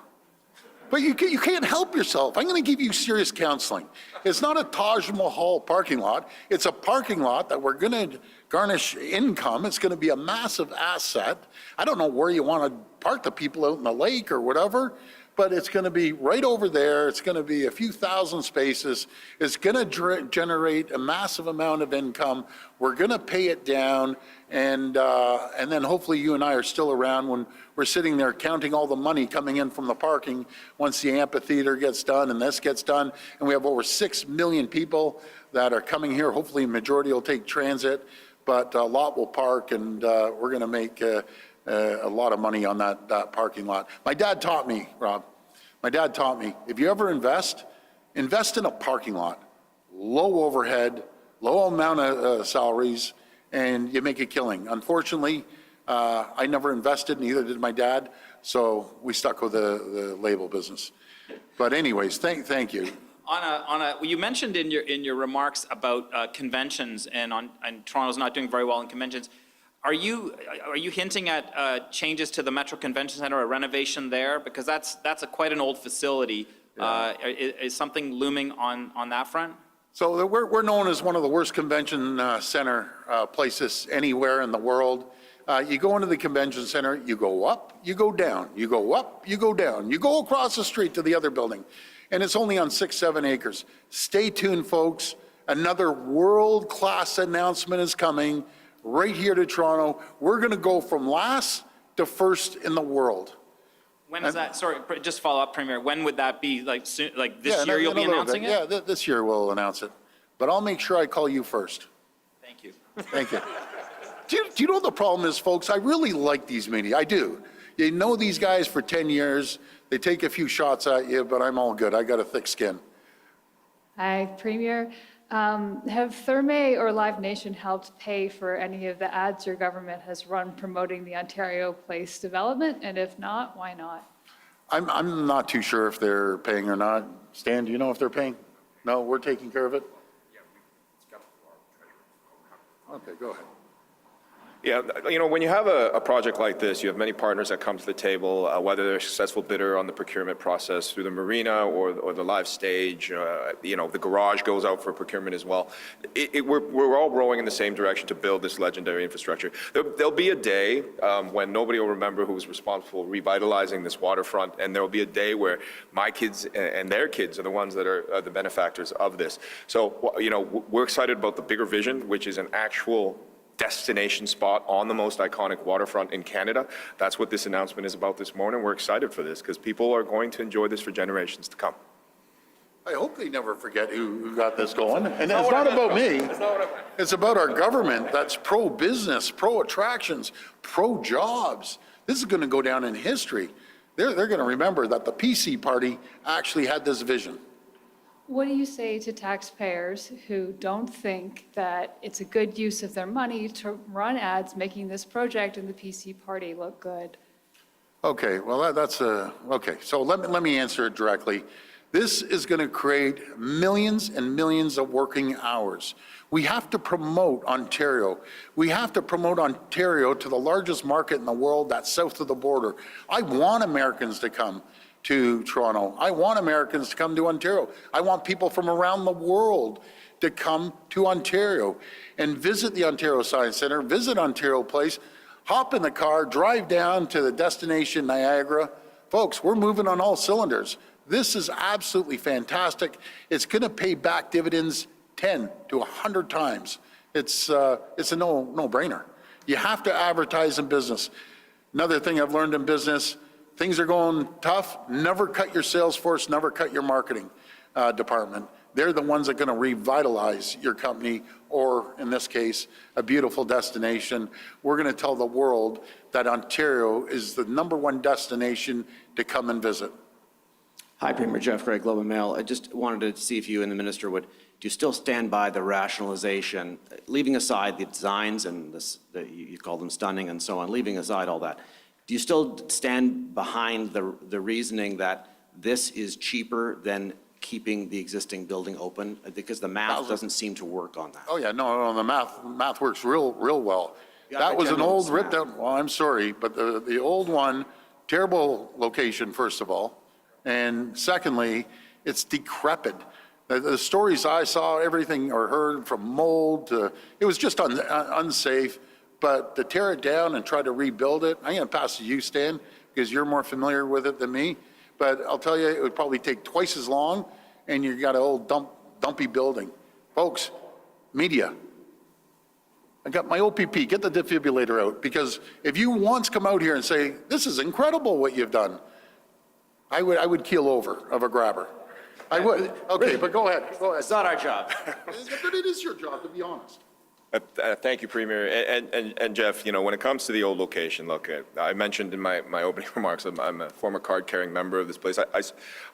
But you can't help yourself. I'm going to give you serious counseling. It's not a Taj Mahal parking lot. It's a parking lot that we're going to garnish income. It's going to be a massive asset. I don't know where you want to park the people out in the lake or whatever, but it's going to be right over there. It's going to be a few thousand spaces. It's going to generate a massive amount of income. We're going to pay it down, and then hopefully you and I are still around when we're sitting there counting all the money coming in from the parking once the amphitheater gets done and this gets done, and we have over 6 million people that are coming here. Hopefully a majority will take transit, but a lot will park, and we're going to make a lot of money on that parking lot. My dad taught me, Rob, if you ever invest in a parking lot. Low overhead, low amount of salaries, and you make a killing. Unfortunately, I never invested, neither did my dad, so we stuck with the label business. But anyways, thank you. You mentioned in your remarks about conventions and Toronto's not doing very well in conventions. Are you hinting at changes to the Metro Convention Center, a renovation there? Because that's quite an old facility. Yeah. Is something looming on that front? So we're known as one of the worst convention center places anywhere in the world. You go into the convention center, you go up, you go down, you go up, you go down, you go across the street to the other building, and it's only on 6-7 acres. Stay tuned, folks. Another world-class announcement is coming right here to Toronto. We're going to go from last to first in the world. When is that? Sorry, just follow up, Premier. When would that be? Like soon, like this year you'll be announcing it? Yeah, this year we'll announce it. But I'll make sure I call you first. Thank you. Thank you. do you know what the problem is, folks? I really like these meetings. I do. You know these guys for 10 years. They take a few shots at you, but I'm all good. I got a thick skin. Hi, Premier. Have Therme or Live Nation helped pay for any of the ads your government has run promoting the Ontario Place development? And if not, why not? I'm not too sure if they're paying or not. Stan, do you know if they're paying? No, we're taking care of it? Okay, go ahead. Yeah, you know, when you have a project like this, you have many partners that come to the table, whether they're a successful bidder on the procurement process through the marina or the live stage, you know, the garage goes out for procurement as well. We're all rowing in the same direction to build this legendary infrastructure. There'll be a day when nobody will remember who was responsible for revitalizing this waterfront, and there'll be a day where my kids and their kids are the ones that are the benefactors of this. So, you know, we're excited about the bigger vision, which is an actual destination spot on the most iconic waterfront in Canada. That's what this announcement is about this morning. We're excited for this because people are going to enjoy this for generations to come. I hope they never forget who got this going. And it's not about me. It's about our government that's pro-business, pro-attractions, pro-jobs. This is going to go down in history. They're going to remember that the PC party actually had this vision. What do you say to taxpayers who don't think that it's a good use of their money to run ads making this project and the PC party look good? Okay, well, okay. So let me answer it directly. This is going to create millions and millions of working hours. We have to promote Ontario. We have to promote Ontario to the largest market in the world that's south of the border. I want Americans to come to Toronto. I want Americans to come to Ontario. I want people from around the world to come to Ontario and visit the Ontario Science Centre, visit Ontario Place, hop in the car, drive down to the destination Niagara. Folks, we're moving on all cylinders. This is absolutely fantastic. It's going to pay back dividends 10 to 100 times. It's a no-brainer. You have to advertise in business. Another thing I've learned in business, things are going tough. Never cut your sales force, never cut your marketing department. They're the ones that are going to revitalize your company, or in this case, a beautiful destination. We're going to tell the world that Ontario is the #1 destination to come and visit. Hi, Premier Jeff Gray, Globe and Mail. I just wanted to see if you and the minister do you still stand by the rationalization, leaving aside the designs and you call them stunning and so on, leaving aside all that. Do you still stand behind the reasoning that this is cheaper than keeping the existing building open? Because the math doesn't seem to work on that. Oh yeah, no, the math works real well. That was an old ripped out, well, I'm sorry, but the old one, terrible location, first of all. And secondly, it's decrepit. The stories I saw, everything or heard from mold to, it was just unsafe. But to tear it down and try to rebuild it, I'm going to pass to you, Stan, because you're more familiar with it than me. But I'll tell you, it would probably take twice as long, and you've got an old dumpy building. Folks, media, I got my OPP, get the defibrillator out, because if you once come out here and say, this is incredible what you've done, I would keel over of a grabber. I would. Okay, but go ahead. It's not our job. But it is your job, to be honest. Thank you, Premier. And Jeff, you know, when it comes to the old location, look, I mentioned in my opening remarks, I'm a former card-carrying member of this place.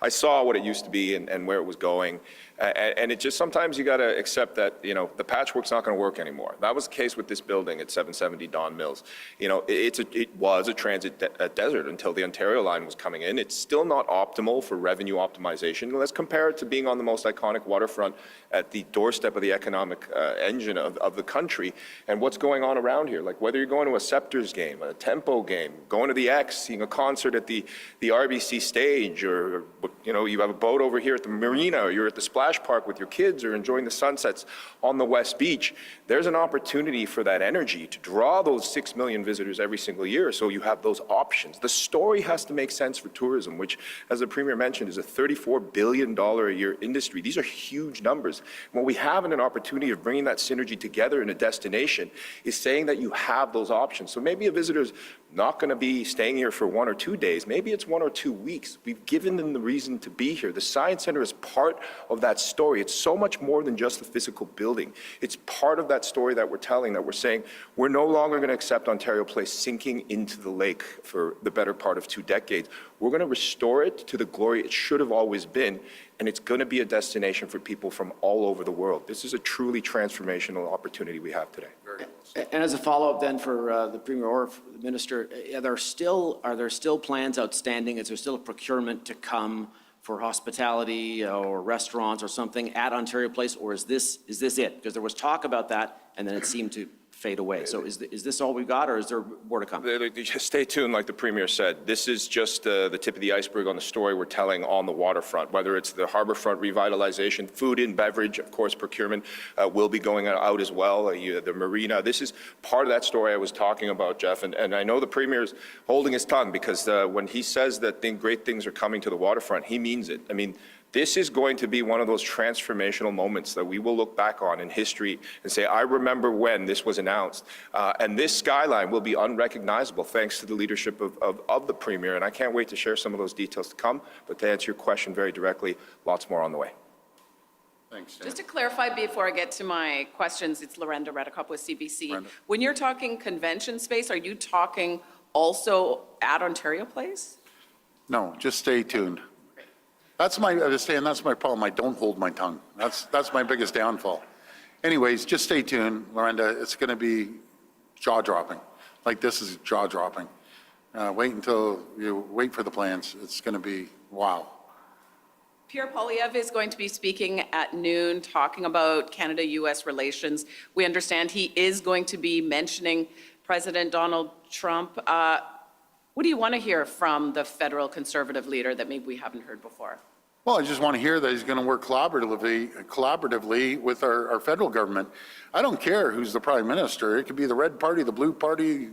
I saw what it used to be and where it was going. And it just, sometimes you got to accept that, you know, the patchwork's not going to work anymore. That was the case with this building at 770 Don Mills. You know, it was a transit desert until the Ontario line was coming in. It's still not optimal for revenue optimization. Let's compare it to being on the most iconic waterfront at the doorstep of the economic engine of the country, and what's going on around here. Like whether you're going to a Scepters game, a Tempo game, going to the X, seeing a concert at the RBC stage, or, you know, you have a boat over here at the marina, or you're at the splash park with your kids, or enjoying the sunsets on the West Beach. There's an opportunity for that energy to draw those 6 million visitors every single year, so you have those options. The story has to make sense for tourism, which, as the Premier mentioned, is a $34 billion a year industry. These are huge numbers. What we have in an opportunity of bringing that synergy together in a destination is saying that you have those options. So maybe a visitor's not going to be staying here for 1 or 2 days. Maybe it's 1 or 2 weeks. We've given them the reason to be here. The Science Centre is part of that that story. It's so much more than just the physical building. It's part of that story that we're telling, that we're saying we're no longer going to accept Ontario Place sinking into the lake for the better part of 2 decades. We're going to restore it to the glory it should have always been, and it's going to be a destination for people from all over the world. This is a truly transformational opportunity we have today. And as a follow-up then for the Premier or for the Minister, are there still plans outstanding? Is there still a procurement to come for hospitality or restaurants or something at Ontario Place, or is this it? Because there was talk about that, and then it seemed to fade away. So is this all we've got, or is there more to come? Just stay tuned, like the Premier said. This is just the tip of the iceberg on the story we're telling on the waterfront, whether it's the harborfront revitalization, food and beverage, of course, procurement will be going out as well, the marina. This is part of that story I was talking about, Jeff, and I know the Premier is holding his tongue because when he says that great things are coming to the waterfront, he means it. I mean, this is going to be one of those transformational moments that we will look back on in history and say, I remember when this was announced. And this skyline will be unrecognizable thanks to the leadership of the Premier. And I can't wait to share some of those details to come. But to answer your question very directly, lots more on the way. Thanks, Stan. Just to clarify before I get to my questions, it's Lorenda Redicop with CBC. Lorenda. When you're talking convention space, are you talking also at Ontario Place? No, just stay tuned. That's my problem. I don't hold my tongue. That's my biggest downfall. Anyways, just stay tuned, Lorenda. It's going to be jaw-dropping. Like, this is jaw-dropping. Wait until you wait for the plans. It's going to be wow. Pierre Poilievre is going to be speaking at noon, talking about Canada-U.S. relations. We understand he is going to be mentioning President Donald Trump. What do you want to hear from the federal Conservative leader that maybe we haven't heard before? Well, I just want to hear that he's going to work collaboratively with our federal government. I don't care who's the Prime Minister. It could be the Red Party, the Blue Party,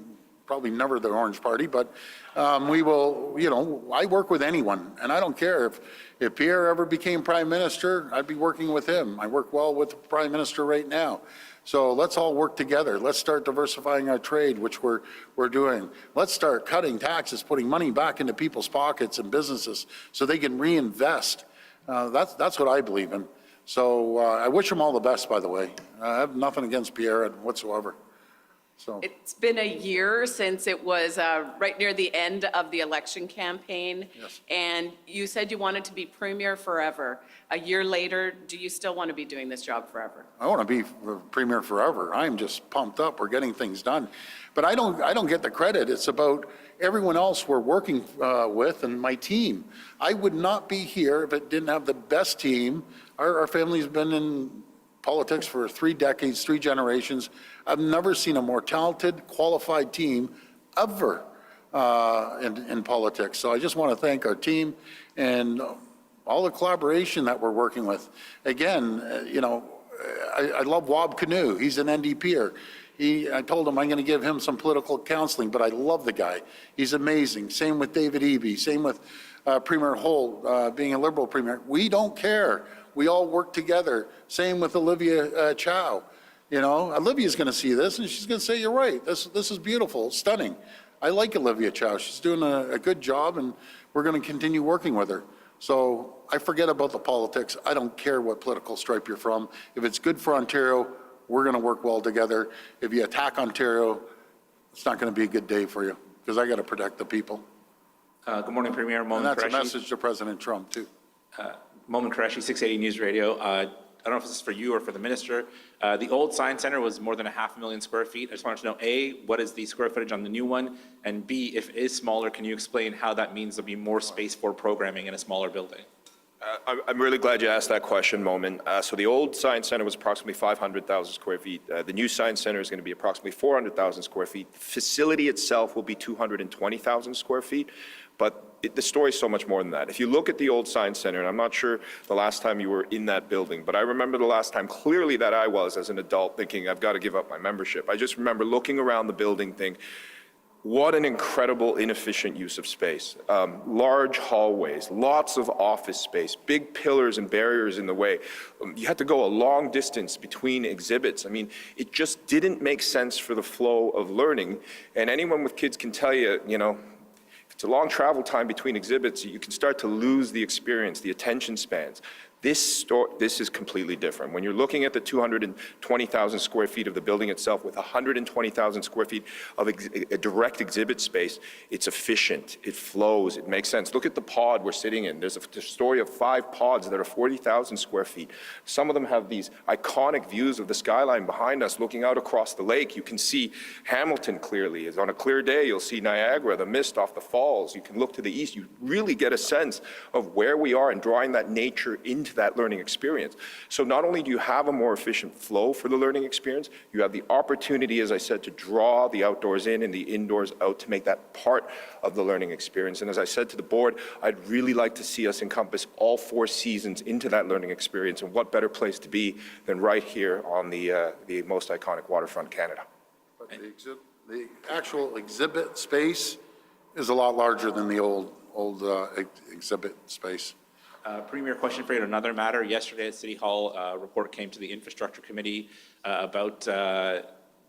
probably never the Orange Party, but we will, I work with anyone, and I don't care if Pierre ever became Prime Minister, I'd be working with him. I work well with the Prime Minister right now. So let's all work together. Let's start diversifying our trade, which we're doing. Let's start cutting taxes, putting money back into people's pockets and businesses so they can reinvest. That's what I believe in. So I wish him all the best, by the way. I have nothing against Pierre whatsoever. So it's been a year since it was right near the end of the election campaign. Yes. And you said you wanted to be Premier forever. A year later, do you still want to be doing this job forever? I want to be Premier forever. I'm just pumped up. We're getting things done. But I don't get the credit. It's about everyone else we're working with and my team. I would not be here if it didn't have the best team. Our family's been in politics for 3 decades, 3 generations. I've never seen a more talented, qualified team ever in politics. So I just want to thank our team and all the collaboration that we're working with. Again, I love Wab Kinew. He's an NDPer. I told him I'm going to give him some political counseling, but I love the guy. He's amazing. Same with David Eby. Same with Premier Holt, being a Liberal Premier. We don't care. We all work together. Same with Olivia Chow. Olivia's going to see this and she's going to say, you're right. This is beautiful, stunning. I like Olivia Chow. She's doing a good job and we're going to continue working with her. So I forget about the politics. I don't care what political stripe you're from. If it's good for Ontario, we're going to work well together. If you attack Ontario, it's not going to be a good day for you because I got to protect the people. Good morning, Premier. And that's a message to President Trump, too. Momin Qureshi, 680 News Radio. I don't know if this is for you or for the minister. The old Science Center was more than 500,000 square feet. I just wanted to know, A, what is the square footage on the new one? And B, if it is smaller, can you explain how that means there'll be more space for programming in a smaller building? I'm really glad you asked that question, Momin. So the old Science Center was approximately 500,000 square feet. The new Science Center is going to be approximately 400,000 square feet. The facility itself will be 220,000 square feet. But the story is so much more than that. If you look at the old Science Center, and I'm not sure the last time you were in that building, but I remember the last time clearly that I was as an adult thinking, I've got to give up my membership. I just remember looking around the building thinking, what an incredible, inefficient use of space. Large hallways, lots of office space, big pillars and barriers in the way. You had to go a long distance between exhibits. I mean, it just didn't make sense for the flow of learning. And anyone with kids can tell you, it's a long travel time between exhibits, you can start to lose the experience, the attention spans. This is completely different. When you're looking at the 220,000 square feet of the building itself with 120,000 square feet of a direct exhibit space, it's efficient, it flows, it makes sense. Look at the pod we're sitting in. There's a story of 5 pods that are 40,000 square feet. Some of them have these iconic views of the skyline behind us looking out across the lake. You can see Hamilton clearly. On a clear day, you'll see Niagara, the mist off the falls. You can look to the east. You really get a sense of where we are and drawing that nature into that learning experience. So not only do you have a more efficient flow for the learning experience, you have the opportunity, as I said, to draw the outdoors in and the indoors out to make that part of the learning experience. And as I said to the board, I'd really like to see us encompass all 4 seasons into that learning experience, and what better place to be than right here on the most iconic waterfront in Canada. But the actual exhibit space is a lot larger than the old exhibit space. Premier, question for you on another matter. Yesterday at City Hall, a report came to the Infrastructure Committee about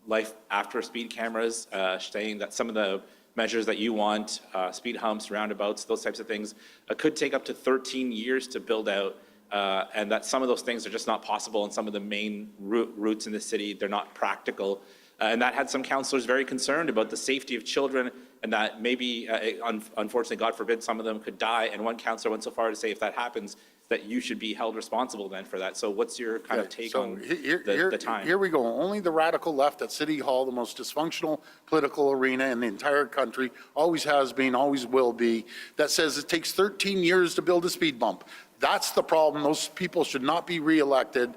life after speed cameras, saying that some of the measures that you want, speed humps, roundabouts, those types of things, could take up to 13 years to build out, and that some of those things are just not possible in some of the main routes in the city. They're not practical. And that had some councillors very concerned about the safety of children, and that maybe, unfortunately, God forbid, some of them could die. And one councillor went so far to say, if that happens, that you should be held responsible then for that. So what's your kind of take on the time? Here we go. Only the radical left at City Hall, the most dysfunctional political arena in the entire country, always has been, always will be, that says it takes 13 years to build a speed bump. That's the problem. Those people should not be reelected.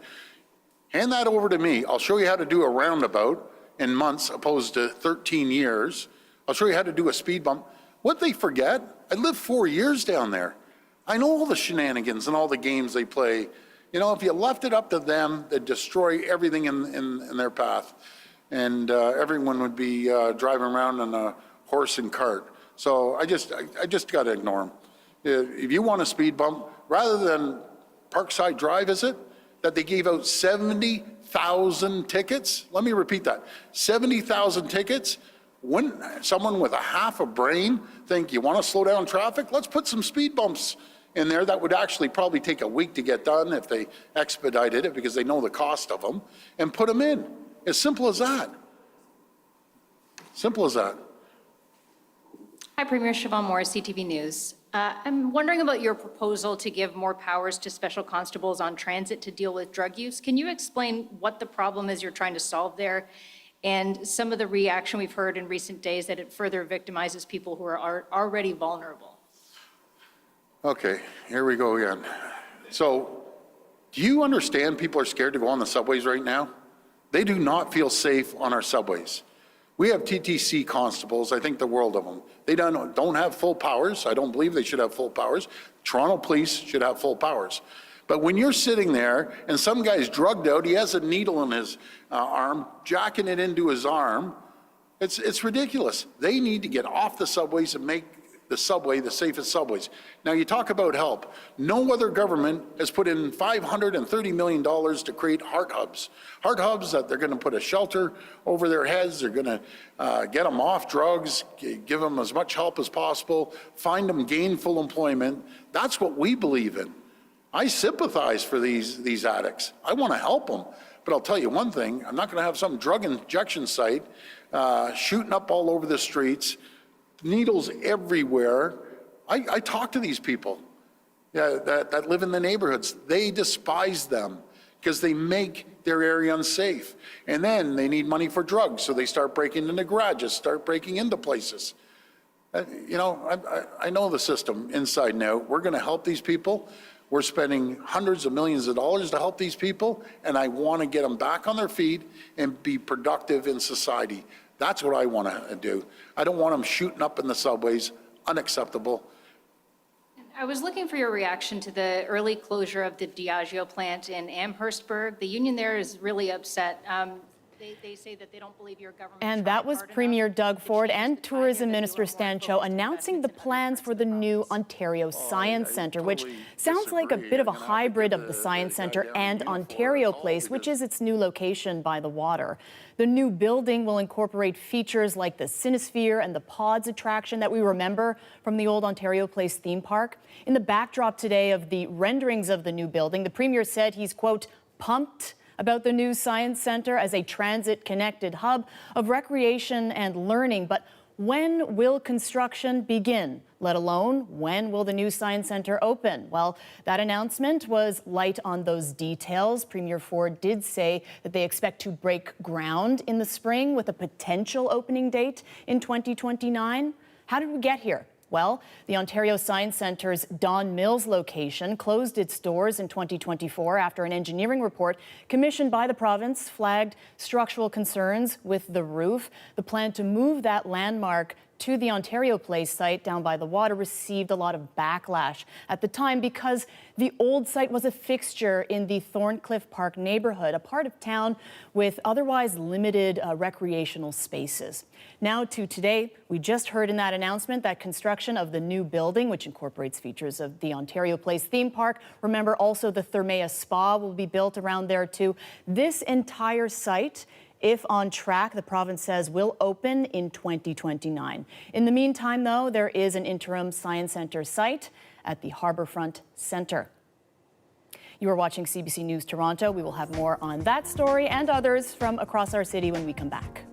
Hand that over to me. I'll show you how to do a roundabout in months opposed to 13 years. I'll show you how to do a speed bump. What they forget, I lived 4 years down there. I know all the shenanigans and all the games they play. You know, if you left it up to them, they'd destroy everything in their path. And everyone would be driving around on a horse and cart. So I just got to ignore them. If you want a speed bump, rather than Parkside Drive, is it, that they gave out 70,000 tickets? Let me repeat that. 70,000 tickets? Wouldn't someone with a half a brain think, you want to slow down traffic? Let's put some speed bumps in there. That would actually probably take a week to get done if they expedited it, because they know the cost of them, and put them in. As simple as that. Simple as that. Hi, Premier. Siobhan Morris, CTV News. I'm wondering about your proposal to give more powers to special constables on transit to deal with drug use. Can you explain what the problem is you're trying to solve there, and some of the reaction we've heard in recent days that it further victimizes people who are already vulnerable? Okay, here we go again. So, do you understand people are scared to go on the subways right now? They do not feel safe on our subways. We have TTC constables, I think the world of them. They don't have full powers. I don't believe they should have full powers. Toronto police should have full powers. But when you're sitting there and some guy's drugged out, he has a needle in his arm, jacking it into his arm, it's ridiculous. They need to get off the subways and make the subway the safest subways. Now, you talk about help. No other government has put in $530 million to create heart hubs. Heart hubs that they're going to put a shelter over their heads. They're going to get them off drugs, give them as much help as possible, find them gainful employment. That's what we believe in. I sympathize for these addicts. I want to help them. But I'll tell you one thing, I'm not going to have some drug injection site shooting up all over the streets, needles everywhere. I talk to these people that live in the neighborhoods. They despise them because they make their area unsafe. And then they need money for drugs, so they start breaking into garages, start breaking into places. You know, I know the system inside and out. We're going to help these people. We're spending hundreds of millions of dollars to help these people, and I want to get them back on their feet and be productive in society. That's what I want to do. I don't want them shooting up in the subways. Unacceptable. I was looking for your reaction to the early closure of the Diageo plant in Amherstburg. The union there is really upset. They say that they don't believe your government. And that was Premier Doug Ford and Tourism Minister Stan Cho announcing the plans for the new Ontario Science Centre, which sounds like a bit of a hybrid of the Science Centre and Ontario Place, which is its new location by the water. The new building will incorporate features like the Cinesphere and the Pods attraction that we remember from the old Ontario Place theme park. In the backdrop today of the renderings of the new building, the Premier said he's, quote, pumped about the new Science Centre as a transit-connected hub of recreation and learning. But when will construction begin? Let alone, when will the new Science Centre open? Well, that announcement was light on those details. Premier Ford did say that they expect to break ground in the spring with a potential opening date in 2029. How did we get here? Well, the Ontario Science Centre's Don Mills location closed its doors in 2024 after an engineering report commissioned by the province flagged structural concerns with the roof. The plan to move that landmark to the Ontario Place site down by the water received a lot of backlash at the time because the old site was a fixture in the Thorncliffe Park neighborhood, a part of town with otherwise limited recreational spaces. Now to today, we just heard in that announcement that construction of the new building, which incorporates features of the Ontario Place theme park. Remember, also the Thermea Spa will be built around there too. This entire site, if on track, the province says will open in 2029. In the meantime, though, there is an interim Science Centre site at the Harbourfront Centre. You are watching CBC News Toronto. We will have more on that story and others from across our city when we come back.